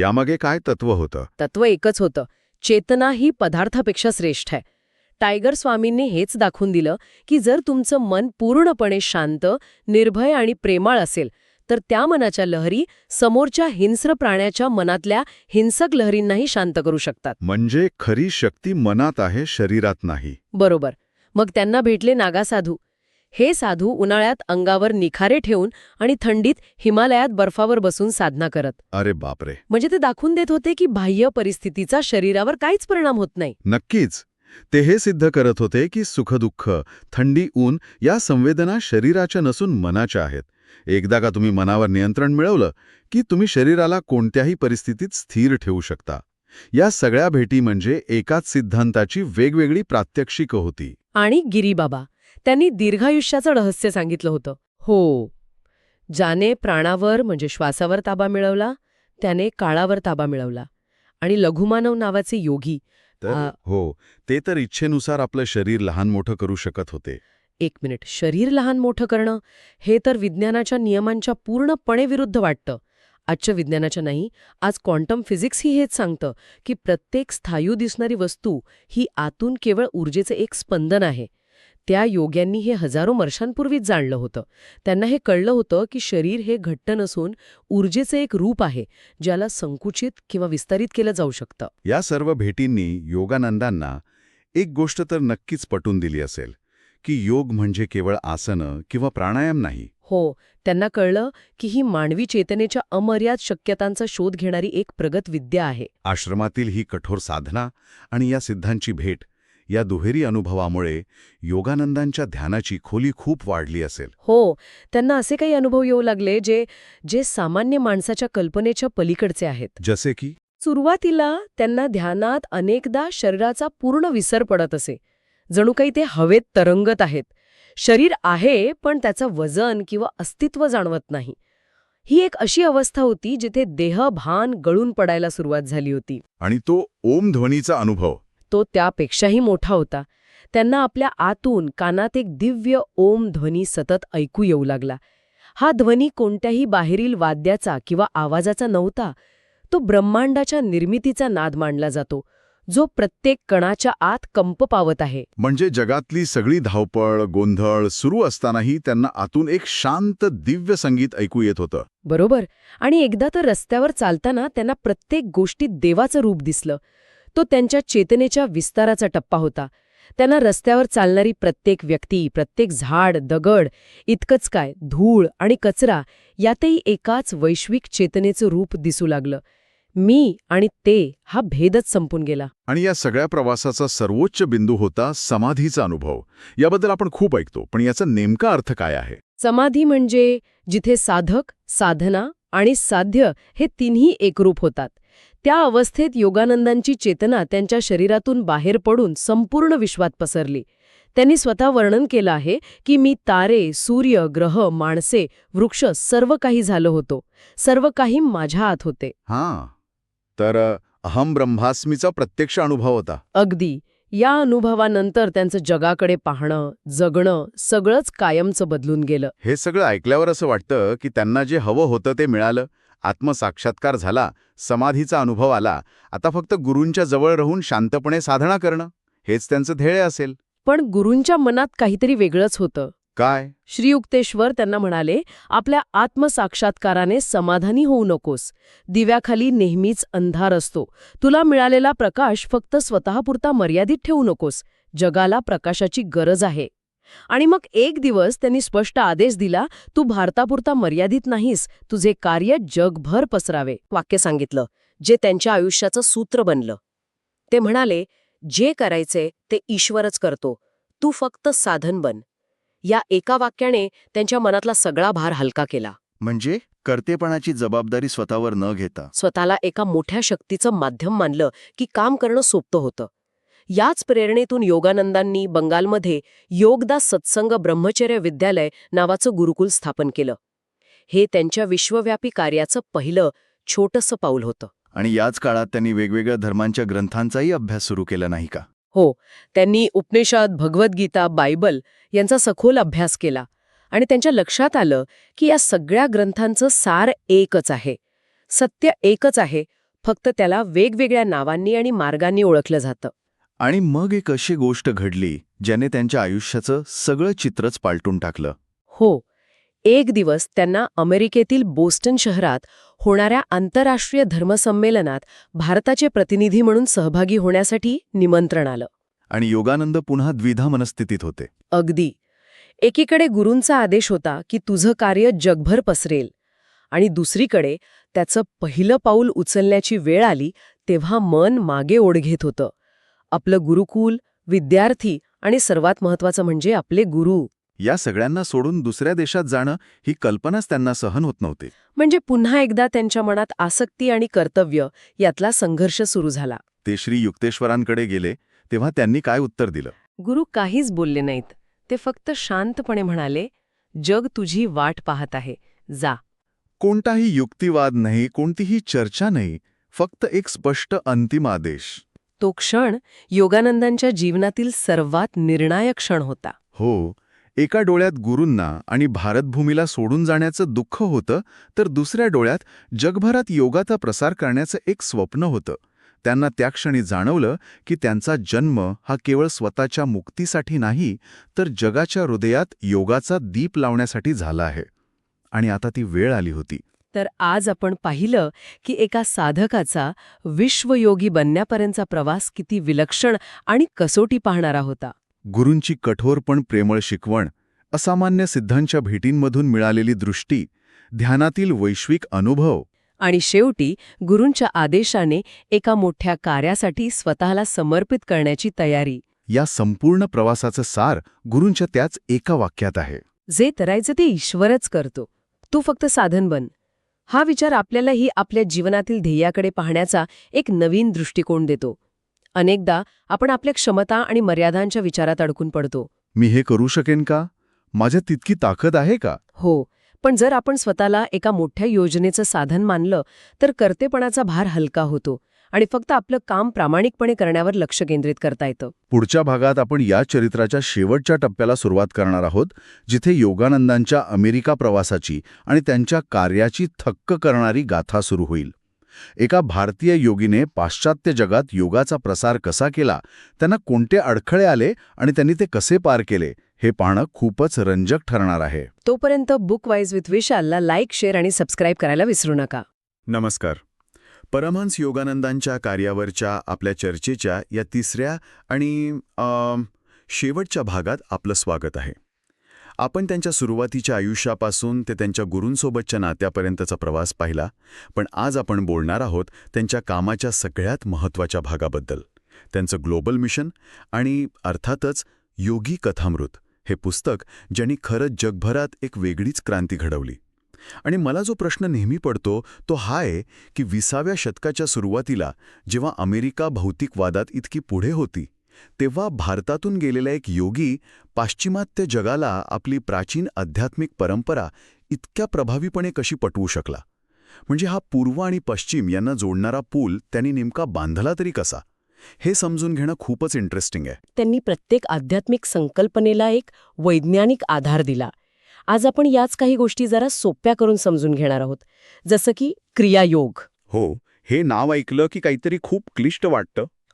यामागे काय तत्व होतं? तत्व एकच होतं, चेतना ही पदार्थापेक्षा श्रेष्ठ आहे. टायगर स्वामींनी हेच दाखवून दिलं की जर तुमचं मन पूर्णपणे शांत, निर्भय आणि प्रेमाळ असेल, तर त्या मनाच्या लहरी समोरच्या हिंस्र प्राण्याच्या मनातल्या हिंसक लहरींनाही शांत करू शकतात. म्हणजे खरी शक्ती मनात आहे, शरीरात नाही. बरोबर. मग त्यांना भेटले नागासाधू. हे साधू उन्हाळ्यात अंगावर निखारे ठेवून आणि थंडीत हिमालयात बर्फावर बसून साधना करत. अरे बापरे. म्हणजे ते दाखवून देत होते की बाह्य परिस्थितीचा शरीरावर काहीच परिणाम होत नाही. नक्कीच. ते हे सिद्ध करत होते की सुखदुःख, थंडी, ऊन या संवेदना शरीराच्या नसून मनाच्या आहेत. एकदा का तुम्ही मनावर नियंत्रण मिळवलं की तुम्ही शरीराला कोणत्याही परिस्थितीत स्थिर ठेवू शकता. या सगळ्या भेटी म्हणजे एकाच सिद्धांताची वेगवेगळी प्रात्यक्षिकं होती. आणि गिरीबाबा त्यांनी दीर्घायुष्याचं रहस्य सांगितलं होतं. हो, ज्याने प्राणावर म्हणजे श्वासावर ताबा मिळवला त्याने काळावर ताबा मिळवला. आणि लघुमानव नावाचे योगी तर हो, ते तर इच्छेनुसार आपलं शरीर लहान मोठं करू शकत होते. एक मिनिट, शरीर लहान मोठं करणं हे तर विज्ञानाच्या नियमांच्या पूर्णपणे विरुद्ध वाटतं. आजच्या विज्ञानाच्या नाही, आज क्वांटम फिजिक्सही हेच सांगतं की प्रत्येक स्थायू दिसणारी वस्तू ही आतून केवळ ऊर्जेचं एक स्पंदन आहे. त्या योग्यांनी हे हजारो वर्षांपूर्वीच जाणलं होतं. त्यांना हे कळलं होतं की शरीर हे घट्ट नसून ऊर्जेचं एक रूप आहे, ज्याला संकुचित किंवा विस्तारित केलं जाऊ शकतं. या सर्व भेटींनी योगानंदांना एक गोष्ट तर नक्कीच पटवून दिली असेल की योग म्हणजे केवळ आसनं किंवा प्राणायाम नाही. हो, त्यांना कळलं की ही मानवी चेतनेच्या अमर्याद शक्यतांचा शोध घेणारी एक प्रगत विद्या आहे. आश्रमातील ही कठोर साधना आणि या सिद्धांची भेट या दुहेरी अनुभवामुळे योगानंदांच्या ध्यानाची खोली खूप वाढली असेल. हो, त्यांना असे काही अनुभव येऊ लागले जे सामान्य माणसाच्या कल्पनेच्या पलीकडचे आहेत. जसे की सुरुवातीला त्यांना ध्यानात अनेकदा शरीराचा पूर्ण विसर पडत असे. जणू काही ते हवेत तरंगत आहेत. शरीर आहे, पण त्याचं वजन किंवा अस्तित्व जाणवत नाही. ही एक अशी अवस्था होती जिथे देह भान गळून पडायला सुरुवात झाली होती. आणि तो ओम ध्वनीचा अनुभव तो त्यापेक्षाही मोठा होता. त्यांना आपल्या आतून कानात एक दिव्य ओम ध्वनी सतत ऐकू येऊ लागला. हा ध्वनी कोणत्याही बाहेरील वाद्याचा किंवा आवाजाचा नव्हता. तो ब्रह्मांडाच्या निर्मितीचा नाद मानला जातो, जो प्रत्येक कणाच्या आत कंप पावत आहे. म्हणजे जगातली सगळी धावपळ गोंधळ सुरू असतानाही त्यांना आतून एक शांत दिव्य संगीत ऐकू येत होतं. बरोबर. आणि एकदा तर रस्त्यावर चालताना त्यांना प्रत्येक गोष्टीत देवाचं रूप दिसलं. तो त्यांच्या चेतनेच्या विस्ताराचा टप्पा होता. त्यांना रस्त्यावर चालणारी प्रत्येक व्यक्ती, प्रत्येक झाड, दगड, इतकंच काय धूळ आणि कचरा यातही एकाच वैश्विक चेतनेचं रूप दिसू लागलं. मी आणि ते हा भेदच संपून गेला. आणि या सगळ्या प्रवासाचा सर्वोच्च बिंदू होता समाधीचा अनुभव. याबद्दल आपण खूप ऐकतो, पण याचा नेमका अर्थ काय आहे? समाधी म्हणजे जिथे साधक, साधना आणि साध्य हे तिन्ही एकरूप होतात. त्या अवस्थेत योगानंदांची चेतना त्यांच्या शरीरातून बाहेर पडून संपूर्ण विश्वात पसरली. त्यांनी स्वतः वर्णन केलं आहे की मी तारे, सूर्य, ग्रह, माणसे, वृक्ष सर्व काही झालो होतो. सर्व काही माझ्या आत होते. हां, तर अहम ब्रह्मास्मीचा प्रत्यक्ष अनुभव होता. अगदी. या अनुभवानंतर त्यांचं जगाकडे पाहणं, जगणं सगळंच कायमचं बदलून गेलं. हे सगळं ऐकल्यावर असं वाटतं की त्यांना जे हवं होतं ते मिळालं, आत्मसाक्षात्कार झाला, समाधीचा अनुभव आला. आता फक्त गुरूंच्या जवळ राहून शांतपणे साधना करणं हेच त्यांचं ध्येय असेल. पण गुरूंच्या मनात काहीतरी वेगळंच होतं. काय? श्री युक्तेश्वर त्यांना म्हणाले, आपल्या आत्मसाक्षात्काराने समाधानी होऊ नकोस. दिव्याखाली नेहमीच अंधार असतो. तुला मिळालेला प्रकाश फक्त स्वतःपुरता मर्यादित ठेवू नकोस. जगाला प्रकाशाची गरज आहे. आणि मग एक दिवस त्यांनी स्पष्ट आदेश दिला, तू भारतापुरता मर्यादित नाहीस, तुझे कार्य जगभर पसरावे. वाक्य सांगितलं, जे त्यांच्या आयुष्याचं सूत्र बनलं. ते म्हणाले, जे करायचे ते ईश्वरच करतो, तू फक्त साधन बन. या एका वाक्याने त्यांच्या मनातला सगळा भार हलका केला. म्हणजे कर्तेपणाची जबाबदारी स्वतःवर न घेता स्वतःला एका मोठ्या शक्तीचं माध्यम मानलं की काम करणं सोपं होतं. याच प्रेरणेतून योगानंदांनी बंगालमध्ये योगदास सत्संग ब्रह्मचर्य विद्यालय नावाचं गुरुकुल स्थापन केलं. हे त्यांच्या विश्वव्यापी कार्याचं पहिलं छोटंसं पाऊल होतं. आणि याच काळात त्यांनी वेगवेगळ्या धर्मांच्या ग्रंथांचाही अभ्यास सुरू केला नाही का? हो, त्यांनी उपनिषद, भगवद्गीता, बायबल यांचा सखोल अभ्यास केला. आणि त्यांच्या लक्षात आलं की या सगळ्या ग्रंथांचं सार एकच आहे. सत्य एकच आहे, फक्त त्याला वेगवेगळ्या नावांनी आणि मार्गांनी ओळखलं जातं. आणि मग एक अशी गोष्ट घडली ज्याने त्यांच्या आयुष्याचं सगळं चित्रच पालटून टाकलं. हो, एक दिवस त्यांना अमेरिकेतील बोस्टन शहरात होणाऱ्या आंतरराष्ट्रीय धर्मसंमेलनात भारताचे प्रतिनिधी म्हणून सहभागी होण्यासाठी निमंत्रण आलं. आणि योगानंद पुन्हा द्विधा मनस्थितीत होते. अगदी. एकीकडे गुरूंचा आदेश होता की तुझं कार्य जगभर पसरेल, आणि दुसरीकडे त्याचं पहिलं पाऊल उचलण्याची वेळ आली तेव्हा मन मागे ओढ घेत होतं. आपलं गुरुकुल, विद्यार्थी आणि सर्वात महत्त्वाचं म्हणजे आपले गुरु. या सगळ्यांना सोडून दुसऱ्या देशात जाणं ही कल्पनाच त्यांना सहन होत नव्हती. म्हणजे पुन्हा एकदा त्यांच्या मनात आसक्ती आणि कर्तव्य यातला संघर्ष सुरू झाला. ते श्री युक्तेश्वरांकडे गेले तेव्हा त्यांनी काय उत्तर दिलं? गुरु काहीच बोलले नाहीत. ते फक्त शांतपणे म्हणाले, जग तुझी वाट पाहत आहे, जा. कोणताही युक्तिवाद नाही, कोणतीही चर्चा नाही, फक्त एक स्पष्ट अंतिम आदेश. तो क्षण योगानंदांच्या जीवनातील सर्वात निर्णायक क्षण होता. हो, एका डोळ्यात गुरूंना आणि भारतभूमीला सोडून जाण्याचं दुःख होतं, तर दुसऱ्या डोळ्यात जगभरात योगाचा प्रसार करण्याचं एक स्वप्न होतं. त्यांना त्या क्षणी जाणवलं की त्यांचा जन्म हा केवळ स्वतःच्या मुक्तीसाठी नाही, तर जगाच्या हृदयात योगाचा दीप लावण्यासाठी झाला आहे. आणि आता ती वेळ आली होती. तर आज आपण पाहिलं की एका साधकाचा विश्वयोगी बनण्यापर्यंतचा प्रवास किती विलक्षण आणि कसोटी पाहणारा होता. गुरूंची कठोर पण प्रेमळ शिकवण, असामान्य सिद्धांच्या भेटींमधून मिळालेली दृष्टी, ध्यानातील वैश्विक अनुभव आणि शेवटी गुरूंच्या आदेशाने एका मोठ्या कार्यासाठी स्वतःला समर्पित करण्याची तयारी. या संपूर्ण प्रवासाचं सार गुरूंच्या त्याच एका वाक्यात आहे. जे करायचं ते ईश्वरच करतो, तू फक्त साधन बन. हा विचार आपल्यालाही आपल्या जीवनातील ध्येयाकडे पाहण्याचा एक नवीन दृष्टिकोन देतो. अनेकदा आपण आपल्या क्षमता आणि मर्यादांच्या विचारात अडकून पडतो. मी हे करू शकेन का? माझ्यात तितकी ताकद आहे का? हो, पण जर आपण स्वतःला एका मोठ्या योजनेचं साधन मानलं तर कर्तेपणाचा भार हलका होतो आणि फक्त आपलं काम प्रामाणिकपणे करण्यावर लक्ष केंद्रित करता येतं. पुढच्या भागात आपण या चरित्राच्या शेवटच्या टप्प्याला सुरुवात करणार आहोत, जिथे योगानंदांच्या अमेरिका प्रवासाची आणि त्यांच्या कार्याची थक्क करणारी गाथा सुरू होईल. एका भारतीय योगीने पाश्चात्य जगात योगाचा प्रसार कसा केला, त्यांना कोणते अडखळे आले आणि त्यांनी ते कसे पार केले, हे पाहणं खूपच रंजक ठरणार आहे. तोपर्यंत बुक वाईज विथ विशालला लाईक, शेअर आणि सबस्क्राईब करायला विसरू नका. नमस्कार. परमहंस योगानंदांच्या कार्यावरच्या आपल्या चर्चेच्या या तिसऱ्या आणि शेवटच्या भागात आपलं स्वागत आहे. आपण त्यांच्या सुरुवातीच्या आयुष्यापासून ते त्यांच्या गुरूंसोबतच्या नात्यापर्यंतचा प्रवास पाहिला, पण आज आपण बोलणार आहोत त्यांच्या कामाच्या सगळ्यात महत्त्वाच्या भागाबद्दल, त्यांचं ग्लोबल मिशन आणि अर्थातच योगी कथामृत, हे पुस्तक ज्यांनी खरंच जगभरात एक वेगळीच क्रांती घडवली. आणि मला जो प्रश्न नेहमी पडतो तो हा आहे की 20व्या शतकाच्या सुरुवातीला जेव्हा अमेरिका भौतिकवादात इतकी पुढे होती, तेव्हा भारतातून गेलेला एक योगी पाश्चिमात्य जगाला आपली प्राचीन आध्यात्मिक परंपरा इतक्या प्रभावीपणे कशी पटवू शकला. म्हणजे हा पूर्व आणि पश्चिम यांना जोडणारा पूल त्यांनी नेमका बांधला तरी कसा, हे समजून घेणं खूपच इंटरेस्टिंग आहे. त्यांनी प्रत्येक आध्यात्मिक संकल्पनेला एक वैज्ञानिक आधार दिला. आज आपण याच काही गोष्टी जरा सोप्या करून समजून घेणार आहोत, जसं की क्रियायोग. हो, हे नाव ऐकलं की काहीतरी खूप क्लिष्ट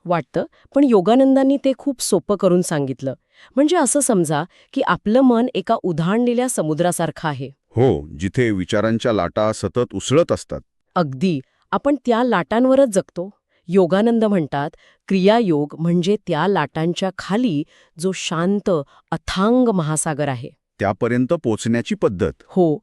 वाटतं, पण योगानंदांनी ते खूप सोपं करून सांगितलं. म्हणजे असं समजा की आपलं मन एका उधाणलेल्या समुद्रासारखं आहे. हो, जिथे विचारांच्या लाटा सतत उसळत असतात. अगदी, आपण त्या लाटांवरच जगतो. योगानंद म्हणतात, क्रियायोग म्हणजे त्या लाटांच्या खाली जो शांत अथांग महासागर आहे, त्यापर्यंत पोचण्याची पद्धत. हो,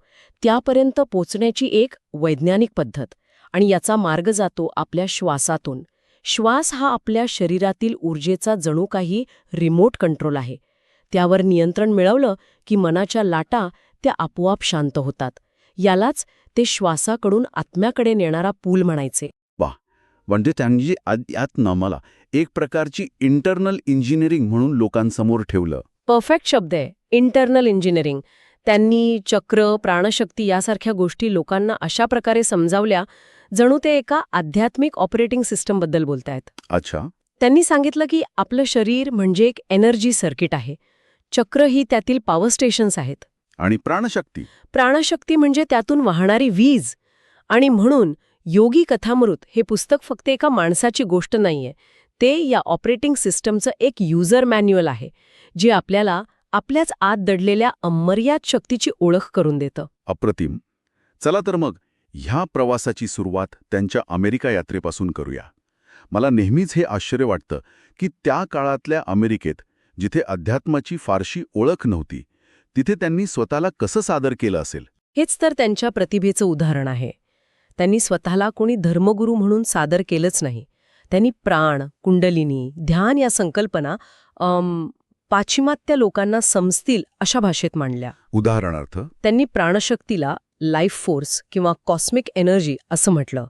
त्यापर्यंत पोचण्याची एक वैज्ञानिक पद्धत. आणि याचा मार्ग जातो आपल्या श्वासातून. श्वास हा आपल्या शरीरातील ऊर्जेचा जणू काही रिमोट कंट्रोल आहे. त्यावर नियंत्रण मिळवलं की मनाच्या लाटा त्या आपोआप शांत होतात. यालाच ते श्वासाकडून आत्म्याकडे नेणारा पूल म्हणायचे. म्हणजे त्यांनी मला एक प्रकारची इंटरनल इंजिनिअरिंग म्हणून लोकांसमोर ठेवलं. परफेक्ट शब्द आहे, इंटरनल इंजिनिअरिंग. त्यांनी चक्र, प्राणशक्ती यासारख्या गोष्टी लोकांना अशा प्रकारे समजावल्या जणू ते एका आध्यात्मिक ऑपरेटिंग सिस्टमबद्दल बोलतायत. अच्छा. त्यांनी सांगितलं की आपलं शरीर म्हणजे एक एनर्जी सर्किट आहे. चक्र ही त्यातील पॉवर स्टेशन्स आहेत. आणि प्राणशक्ती म्हणजे त्यातून वाहणारी वीज. आणि म्हणून योगी कथामृत हे पुस्तक फक्त एका माणसाची गोष्ट नाहीये, ते या ऑपरेटिंग सिस्टमचं एक युजर मॅन्युअल आहे, जे आपल्याला आपल्याच आत दडलेल्या अमर्याद शक्तीची ओळख करून देतं. अप्रतिम. चला तर मग ह्या प्रवासाची सुरुवात त्यांच्या अमेरिका यात्रेपासून करूया. मला नेहमीच हे आश्चर्य वाटतं की त्या काळातल्या अमेरिकेत, जिथे अध्यात्माची फारशी ओळख नव्हती, तिथे त्यांनी स्वतःला कसं सादर केलं असेल. हेच तर त्यांच्या प्रतिभेचं उदाहरण आहे. त्यांनी स्वतःला कोणी धर्मगुरू म्हणून सादर केलंच नाही. त्यांनी प्राण, कुंडलिनी, ध्यान या संकल्पना पाश्चिमात्य लोकांना समजतील अशा भाषेत मांडल्या. उदाहरणार्थ त्यांनी प्राणशक्तीला लाईफ फोर्स किंवा कॉस्मिक एनर्जी असं म्हटलं.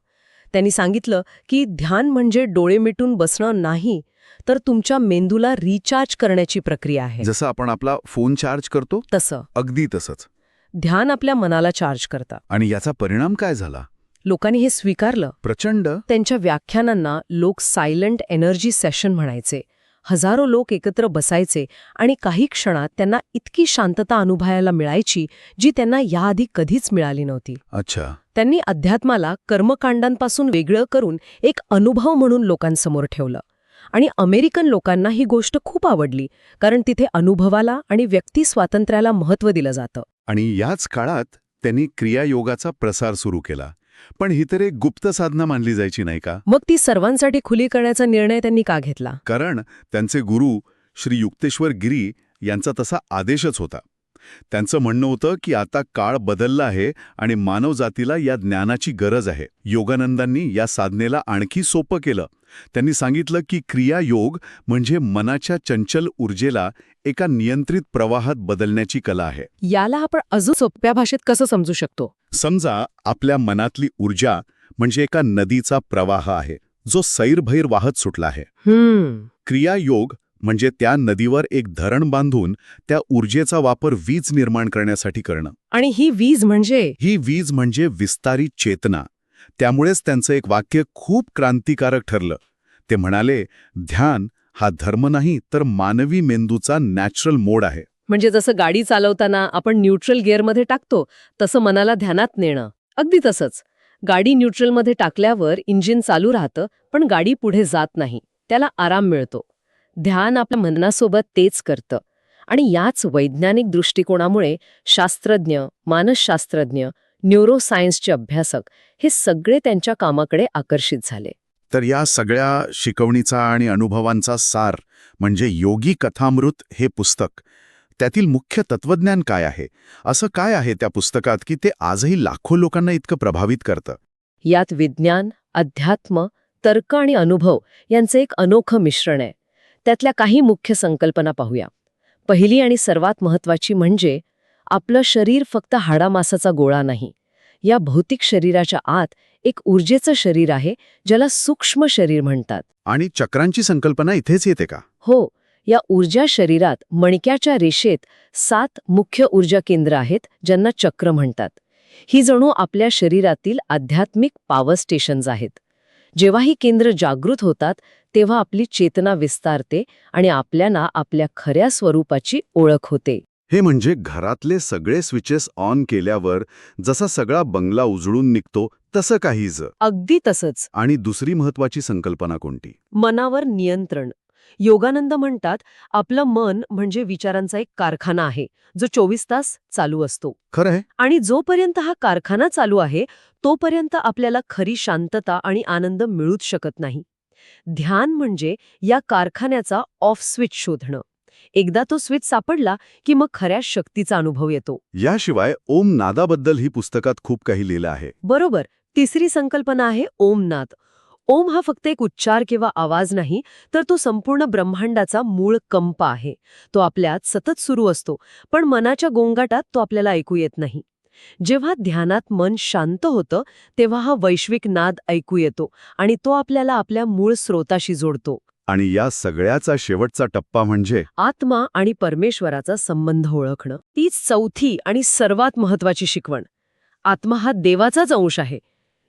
त्यांनी सांगितलं की ध्यान म्हणजे डोळे मिटून बसणं नाही, तर तुमच्या मेंदूला रिचार्ज करण्याची प्रक्रिया आहे. जसं आपण आपला फोन चार्ज करतो तसं अगदी तसंच. ध्यान आपल्या मनाला चार्ज करतं. आणि याचा परिणाम काय झाला? लोकांनी हे स्वीकारलं. प्रचंड. त्यांच्या व्याख्यानांना लोक सायलंट एनर्जी सेशन म्हणायचे. हजारो लोक एकत्र बसायचे आणि काही क्षणात त्यांना इतकी शांतता अनुभवायला मिळायची जी त्यांना याआधी कधीच मिळाली नव्हती. अच्छा. त्यांनी अध्यात्माला कर्मकांडांपासून वेगळं करून एक अनुभव म्हणून लोकांसमोर ठेवलं. आणि अमेरिकन लोकांना ही गोष्ट खूप आवडली, कारण तिथे अनुभवाला आणि व्यक्ती स्वातंत्र्याला महत्त्व दिलं जातं. आणि याच काळात त्यांनी क्रियायोगाचा प्रसार सुरू केला. पण ही तर एक गुप्त साधना मानली जायची नाही का? मग ती सर्वांसाठी खुली करण्याचा निर्णय त्यांनी का घेतला? कारण त्यांचे गुरु श्री युक्तेश्वर गिरी यांचा तसा आदेशच होता. त्यांचं म्हणणं होतं की आता काळ बदलला आहे आणि मानवजातीला या ज्ञानाची गरज आहे. योगानंदांनी या साधनेला आणखी सोपं केलं. त्यांनी सांगितलं की क्रियायोग म्हणजे मनाच्या चंचल ऊर्जेला एका नियंत्रित प्रवाहात बदलण्याची कला आहे. याला आपण अजून सोप्या भाषेत कसं समजू शकतो? समजा आपल्या मनातली ऊर्जा म्हणजे एका नदीचा प्रवाह आहे जो सैरभैर वाहत सुटला आहे. क्रियायोग म्हणजे त्या नदीवर एक धरण बांधून त्या ऊर्जेचा वापर वीज निर्माण करण्यासाठी करणं. आणि ही वीज म्हणजे विस्तारित चेतना. त्यामुळेच त्यांचं एक वाक्य खूप क्रांतिकारक ठरलं. ते म्हणाले, ध्यान हा धर्म नाही तर मानवी मेंदूचा नॅचरल मोड आहे. म्हणजे जसं गाडी चालवताना आपण न्यूट्रल गिअरमध्ये टाकतो तसं मनाला ध्यानात नेणं. अगदी तसंच. गाडी न्यूट्रलमध्ये टाकल्यावर इंजिन चालू राहतं, पण गाडी पुढे जात नाही. त्याला आराम मिळतो. ध्यान आपल्या मनासोबत तेच करतं. आणि याच वैज्ञानिक दृष्टिकोनामुळे शास्त्रज्ञ, मानसशास्त्रज्ञ, न्यूरोसायन्सचे अभ्यासक हे सगळे त्यांच्या कामाकडे आकर्षित झाले. तर या सगळ्या शिकवणीचा आणि अनुभवांचा सार म्हणजे योगी कथामृत हे पुस्तक. त्यातील मुख्य तत्वज्ञान काय आहे? असं काय आहे त्या पुस्तकात की ते आजही लाखो लोकांना इतकं प्रभावित करतं? यात विज्ञान, अध्यात्म, तर्क आणि अनुभव यांचं एक अनोखं मिश्रण आहे. त्यातल्या काही मुख्य संकल्पना पाहूया. पहिली आणि सर्वात महत्त्वाची म्हणजे आपलं शरीर फक्त हाडामासाचा गोळा नाही. या भौतिक शरीराच्या आत एक ऊर्जेचं शरीर आहे ज्याला सूक्ष्म शरीर म्हणतात. आणि चक्रांची संकल्पना इथेच येते का? हो. या ऊर्जा शरीरात मणक्याच्या रेषेत 7 मुख्य ऊर्जा केंद्र आहेत ज्यांना चक्र म्हणतात. ही जणू आपल्या शरीरातील आध्यात्मिक पॉवर स्टेशन्स आहेत. जेव्हा ही केंद्र जागृत होतात तेव्हा आपली चेतना विस्तारते आणि आपल्याला आपल्या खऱ्या स्वरूपाची ओळख होते. हे म्हणजे घरातले सगळे स्विचेस ऑन केल्यावर जसा सगळा बंगला उजळून निघतो तसं काहीच. अगदी तसंच. आणि दुसरी महत्वाची संकल्पना कोणती? मनावर नियंत्रण. योगानंद म्हणतात, आपलं मन म्हणजे विचारांचा एक कारखाना आहे जो 24 तास चालू असतो. खरं आहे. आणि जोपर्यंत हा कारखाना चालू आहे तोपर्यंत आपल्याला खरी शांतता आणि आनंद मिळूच शकत नाही. ध्यान म्हणजे या कारखान्याचा ऑफ स्विच शोधणं. एकदा तो स्विच सापडला की मग खऱ्या शक्तीचा अनुभव येतो. याशिवाय ओम नादाबद्दल ही पुस्तकात खूप काही लिहिलं आहे. बरोबर. तिसरी संकल्पना आहे ओमनाद. ओम हा फक्त एक उच्चार किंवा आवाज नाही, तर तो संपूर्ण ब्रह्मांडाचा मूळ कंप आहे. तो आपल्यात सतत सुरू असतो, पण मनाच्या गोंगाटात तो आपल्याला ऐकू येत नाही. जेव्हा ध्यानात मन शांत होतं तेव्हा हा वैश्विक नाद ऐकू येतो आणि तो आपल्याला आपल्या मूळ स्रोताशी जोडतो. आणि या सगळ्याचा शेवटचा टप्पा म्हणजे आत्मा आणि परमेश्वराचा संबंध ओळखणं. तीच चौथी आणि सर्वात महत्वाची शिकवण. आत्मा हा देवाचाच अंश आहे.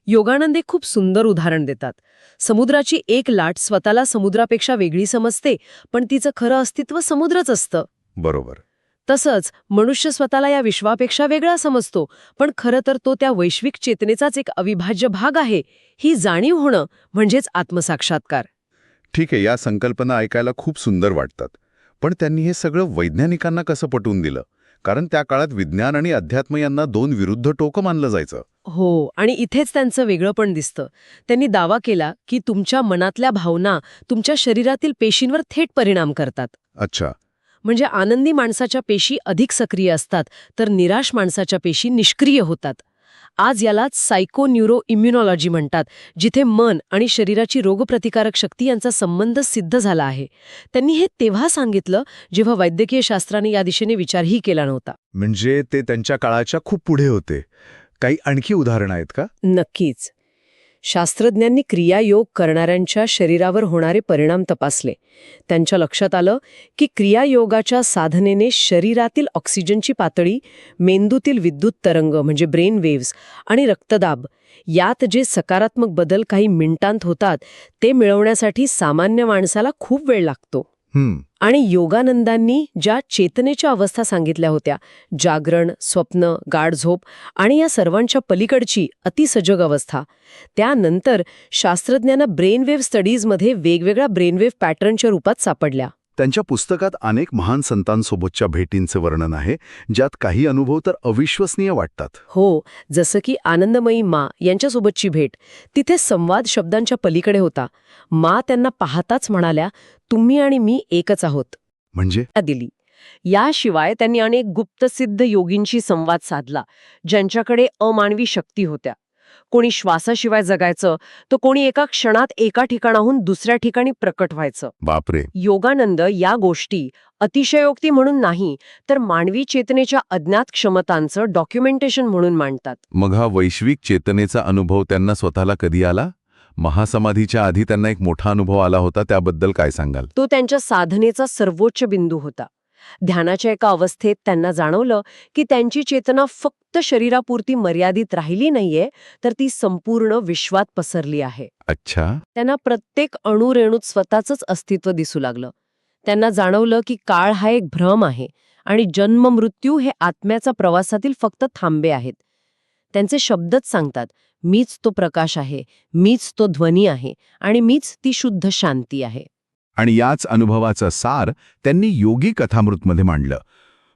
योगानंद एक खूप सुंदर उदाहरण देतात. समुद्राची एक लाट स्वतःला समुद्रापेक्षा वेगळी समजते, पण तिचं खरं अस्तित्व समुद्रच असतं. बरोबर. तसंच मनुष्य स्वतःला या विश्वापेक्षा वेगळा समजतो, पण खरं तर तो त्या वैश्विक चेतनेचाच एक अविभाज्य भाग आहे. ही जाणीव होणं म्हणजेच आत्मसाक्षात्कार. ठीक आहे, या संकल्पना ऐकायला खूप सुंदर वाटतात. पण त्यांनी हे सगळं वैज्ञानिकांना कसं पटवून दिलं? कारण त्या काळात विज्ञान आणि अध्यात्म यांना 2 विरुद्ध टोकं मानलं जायचं. हो, आणि इथेच त्यांचं वेगळंपण दिसतं. त्यांनी दावा केला की तुमच्या मनातल्या भावना तुमच्या शरीरातील पेशींवर थेट परिणाम करतात. अच्छा. म्हणजे आनंदी माणसाच्या पेशी अधिक सक्रिय असतात, तर निराश माणसाच्या पेशी निष्क्रिय होतात. आज यालाच सायको-न्यूरो इम्युनॉलॉजी म्हणतात, जिथे मन आणि शरीराची रोगप्रतिकारक शक्ती यांचा संबंध सिद्ध झाला आहे. त्यांनी हे तेव्हा सांगितलं जेव्हा वैद्यकीय शास्त्राने या दिशेने विचारही केला नव्हता. म्हणजे ते त्यांच्या काळाच्या खूप पुढे होते. काही आणखी उदाहरणं आहेत का? नक्कीच. शास्त्रज्ञांनी क्रियायोग करणाऱ्यांच्या शरीरावर होणारे परिणाम तपासले. त्यांच्या लक्षात आलं की क्रियायोगाच्या साधनेने शरीरातील ऑक्सिजनची पातळी, मेंदूतील विद्युत तरंग म्हणजे ब्रेन वेव्हज आणि रक्तदाब यात जे सकारात्मक बदल काही मिनिटांत होतात ते मिळवण्यासाठी सामान्य माणसाला खूप वेळ लागतो. आणि योगानंदांनी ज्या चेतनेच्या अवस्था सांगितल्या होत्या, जागरण, स्वप्न, गाढ झोप आणि या सर्वांच्या पलीकडची अतिसजग अवस्था, त्यानंतर शास्त्रज्ञांना ब्रेनवेव्ह स्टडीजमध्ये वेगवेगळ्या ब्रेनवेव्ह पॅटर्नच्या रूपात सापडल्या. त्यांच्या पुस्तकात अनेक महान संतांसोबतच्या भेटींचे वर्णन आहे, ज्यात काही अनुभव तर अविश्वसनीय वाटतात. हो, जसं की आनंदमयी मा यांच्यासोबतची भेट. तिथे संवाद शब्दांच्या पलीकडे होता. मा त्यांना पाहताच म्हणाल्या, तुम्ही आणि मी एकच आहोत. म्हणजे दिली. याशिवाय त्यांनी अनेक गुप्तसिद्ध योगींशी संवाद साधला, ज्यांच्याकडे अमानवी शक्ती होत्या. कोणी श्वासाशिवाय जगायचं, तर कोणी एका क्षणात एका ठिकाणाहून दुसऱ्या ठिकाणी प्रकट व्हायचं. बापरे. योगानंद या गोष्टी अतिशयोक्ती म्हणून नाही, तर मानवी चेतनेच्या अज्ञात क्षमतांचं डॉक्युमेंटेशन म्हणून मांडतात. मग हा वैश्विक चेतनेचा अनुभव त्यांना स्वतःला कधी आला? महासमाधीच्या आधी त्यांना एक मोठा अनुभव आला होता, त्याबद्दल काय सांगाल? तो त्यांच्या साधनेचा सर्वोच्च बिंदू होता. ध्यानाच्या एका अवस्थेत त्यांना जाणवलं की त्यांची चेतना फक्त शरीरापुरती मर्यादित राहिली नाहीये, तर ती संपूर्ण विश्वात पसरली आहे. अच्छा. त्यांना प्रत्येक अणुरेणूत स्वतःचंच अस्तित्व दिसू लागलं. त्यांना जाणवलं की काळ हा एक भ्रम आहे आणि जन्म मृत्यू हे आत्म्याचा प्रवासातील फक्त थांबे आहेत. त्यांचे शब्दच सांगतात, मीच तो प्रकाश आहे, मीच तो ध्वनी आहे आणि मीच ती शुद्ध शांती आहे. आणि याच अनुभवाचं सार त्यांनी योगी कथामृतमध्ये मांडलं.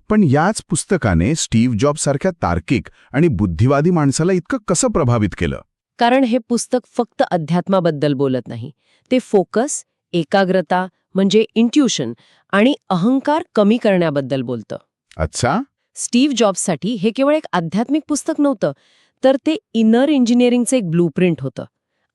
पण याच पुस्तकाने स्टीव्ह जॉबसारख्या तार्किक आणि बुद्धिवादी माणसाला इतकं कसं प्रभावित केलं? कारण हे पुस्तक फक्त अध्यात्माबद्दल बोलत नाही. ते फोकस, एकाग्रता म्हणजे इंट्युशन आणि अहंकार कमी करण्याबद्दल बोलतं. अच्छा. स्टीव्ह जॉब्ससाठी हे केवळ एक आध्यात्मिक पुस्तक नव्हतं, तर ते इनर इंजिनिअरिंगचं एक ब्लूप्रिंट होतं.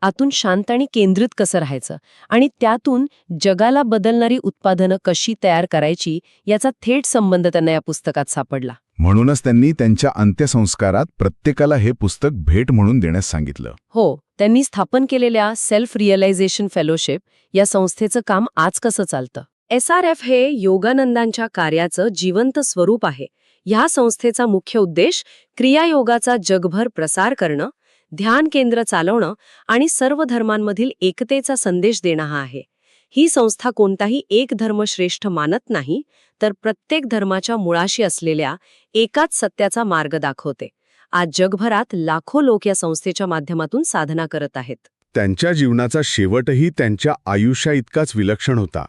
आतून शांत आणि केंद्रित कसं राहायचं आणि त्यातून जगाला बदलणारी उत्पादनं कशी तयार करायची याचा थेट संबंध त्यांना या पुस्तकात सापडला. म्हणूनच त्यांनी त्यांच्या अंत्यसंस्कारात प्रत्येकाला हे पुस्तक भेट म्हणून देण्यास सांगितलं. हो, त्यांनी स्थापन केलेल्या सेल्फ रिअलायझेशन फेलोशिप या संस्थेचं काम आज कसं चालतं? SRF हे योगानंदांच्या कार्याचं जिवंत स्वरूप आहे. ह्या संस्थेचा मुख्य उद्देश क्रियायोगाचा जगभर प्रसार करणं, ध्यान केंद्र चालवणं आणि सर्व धर्मांमधील एकतेचा संदेश देणं हा आहे. ही संस्था कोणताही एक धर्म श्रेष्ठ मानत नाही, तर प्रत्येक धर्माच्या मुळाशी असलेल्या एकाच सत्याचा मार्ग दाखवते. आज जगभरात लाखो लोक या संस्थेच्या माध्यमातून साधना करत आहेत. त्यांच्या जीवनाचा शेवटही त्यांच्या आयुष्या इतकाच विलक्षण होता.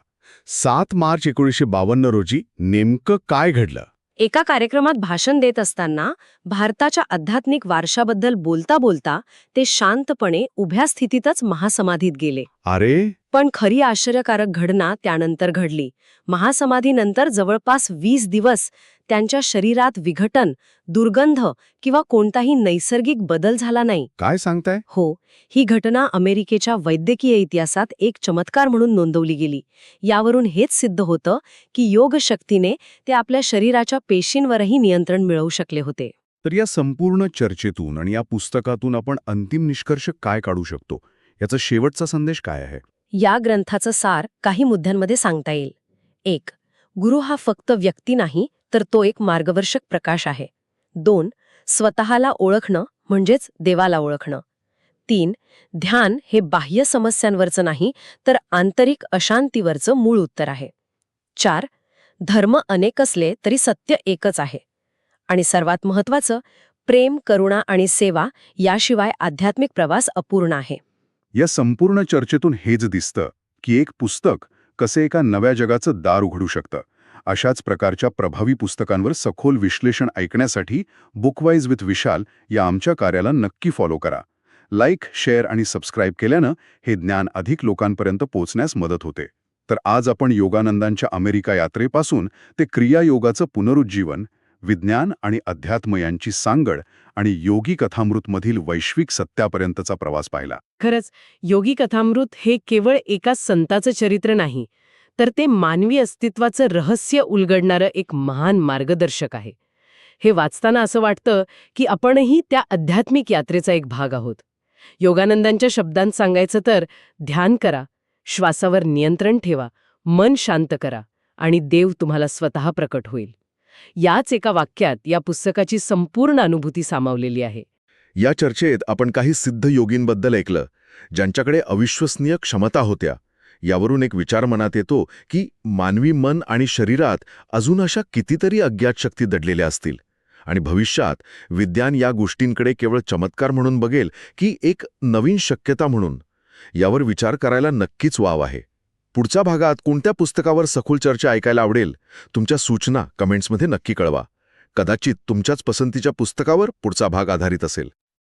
7 मार्च 1952 रोजी नेमकं काय घडलं? एका कार्यक्रमात भाषण देत असताना भारताच्या आध्यात्मिक वारशाबद्दल बोलता बोलता ते शांतपणे उभ्या स्थितीतच महासमाधीत गेले. अरे. पण खरी आश्चर्यकारक घटना त्यानंतर घडली. महासमाधीनंतर जवळपास 20 दिवस त्यांच्या शरीरात विघटन, दुर्गंध किंवा कोणताही नैसर्गिक बदल झाला नाही. काय सांगताय? हो, ही घटना अमेरिकेच्या वैद्यकीय इतिहासात एक चमत्कार म्हणून नोंदवली गेली. यावरून हेच सिद्ध होतं की योगशक्तीने ते आपल्या शरीराच्या पेशींवरही नियंत्रण मिळवू शकले होते. तर या संपूर्ण चर्चेतून आणि या पुस्तकातून आपण अंतिम निष्कर्ष काय काढू शकतो? याचा शेवटचा संदेश काय आहे? या ग्रंथाचं सार काही मुद्द्यांमध्ये सांगता येईल. 1. गुरु हा फक्त व्यक्ती नाही, तर तो एक मार्गदर्शक प्रकाश आहे. 2. स्वतःला ओळखणं म्हणजेच देवाला ओळखणं. 3. ध्यान हे बाह्य समस्यांवरचं नाही, तर आंतरिक अशांतीवरचं मूळ उत्तर आहे. 4. धर्म अनेक असले तरी सत्य एकच आहे. आणि सर्वात महत्त्वाचं, प्रेम, करुणा आणि सेवा याशिवाय आध्यात्मिक प्रवास अपूर्ण आहे. या संपूर्ण चर्चेतून हेच दिसतं की एक पुस्तक कसे एका नव्या जगाचं दार उघडू शकतं. अशाच प्रकारच्या प्रभावी पुस्तकांवर सखोल विश्लेषण ऐकण्यासाठी बुकवाईज विथ विशाल या आमच्या कार्याला नक्की फॉलो करा. लाईक, शेअर आणि सबस्क्राईब केल्यानं हे ज्ञान अधिक लोकांपर्यंत पोहोचण्यास मदत होते. तर आज आपण योगानंदांच्या अमेरिका यात्रेपासून ते क्रियायोगाचं पुनरुज्जीवन, विज्ञान आणि अध्यात्म यांची सांगड आणि योगी कथामृतमधील वैश्विक सत्यापर्यंतचा प्रवास पाहिला. खरंच, योगी कथामृत हे केवळ एका संताचं चरित्र नाही, तर ते मानवी अस्तित्वाचं रहस्य उलगडणारं एक महान मार्गदर्शक आहे. हे वाचताना असं वाटतं की आपणही त्या आध्यात्मिक यात्रेचा एक भाग आहोत. योगानंदांच्या शब्दांत सांगायचं तर, ध्यान करा, श्वासावर नियंत्रण ठेवा, मन शांत करा आणि देव तुम्हाला स्वतः प्रकट होईल. याच एका वाक्यात या पुस्तकाची संपूर्ण अनुभूती सामावलेली आहे. या चर्चेत आपण काही सिद्ध योगींबद्दल ऐकलं, ज्यांच्याकडे अविश्वसनीय क्षमता होत्या. यावरून एक विचार मनात येतो की मानवी मन आणि शरीरात अजून अशा कितीतरी अज्ञात शक्ती दडलेल्या असतील, आणि भविष्यात विज्ञान या गोष्टींकडे केवळ चमत्कार म्हणून बघेल की एक नवीन शक्यता म्हणून. यावर विचार करायला नक्कीच वाव आहे. पुढच्या भागात कोणत्या पुस्तकावर सखोल चर्चा ऐकायला आवडेल? तुमच्या सूचना कमेंट्समध्ये नक्की कळवा. कदाचित तुमच्याच पसंतीच्या पुस्तकावर पुढचा भाग आधारित असेल.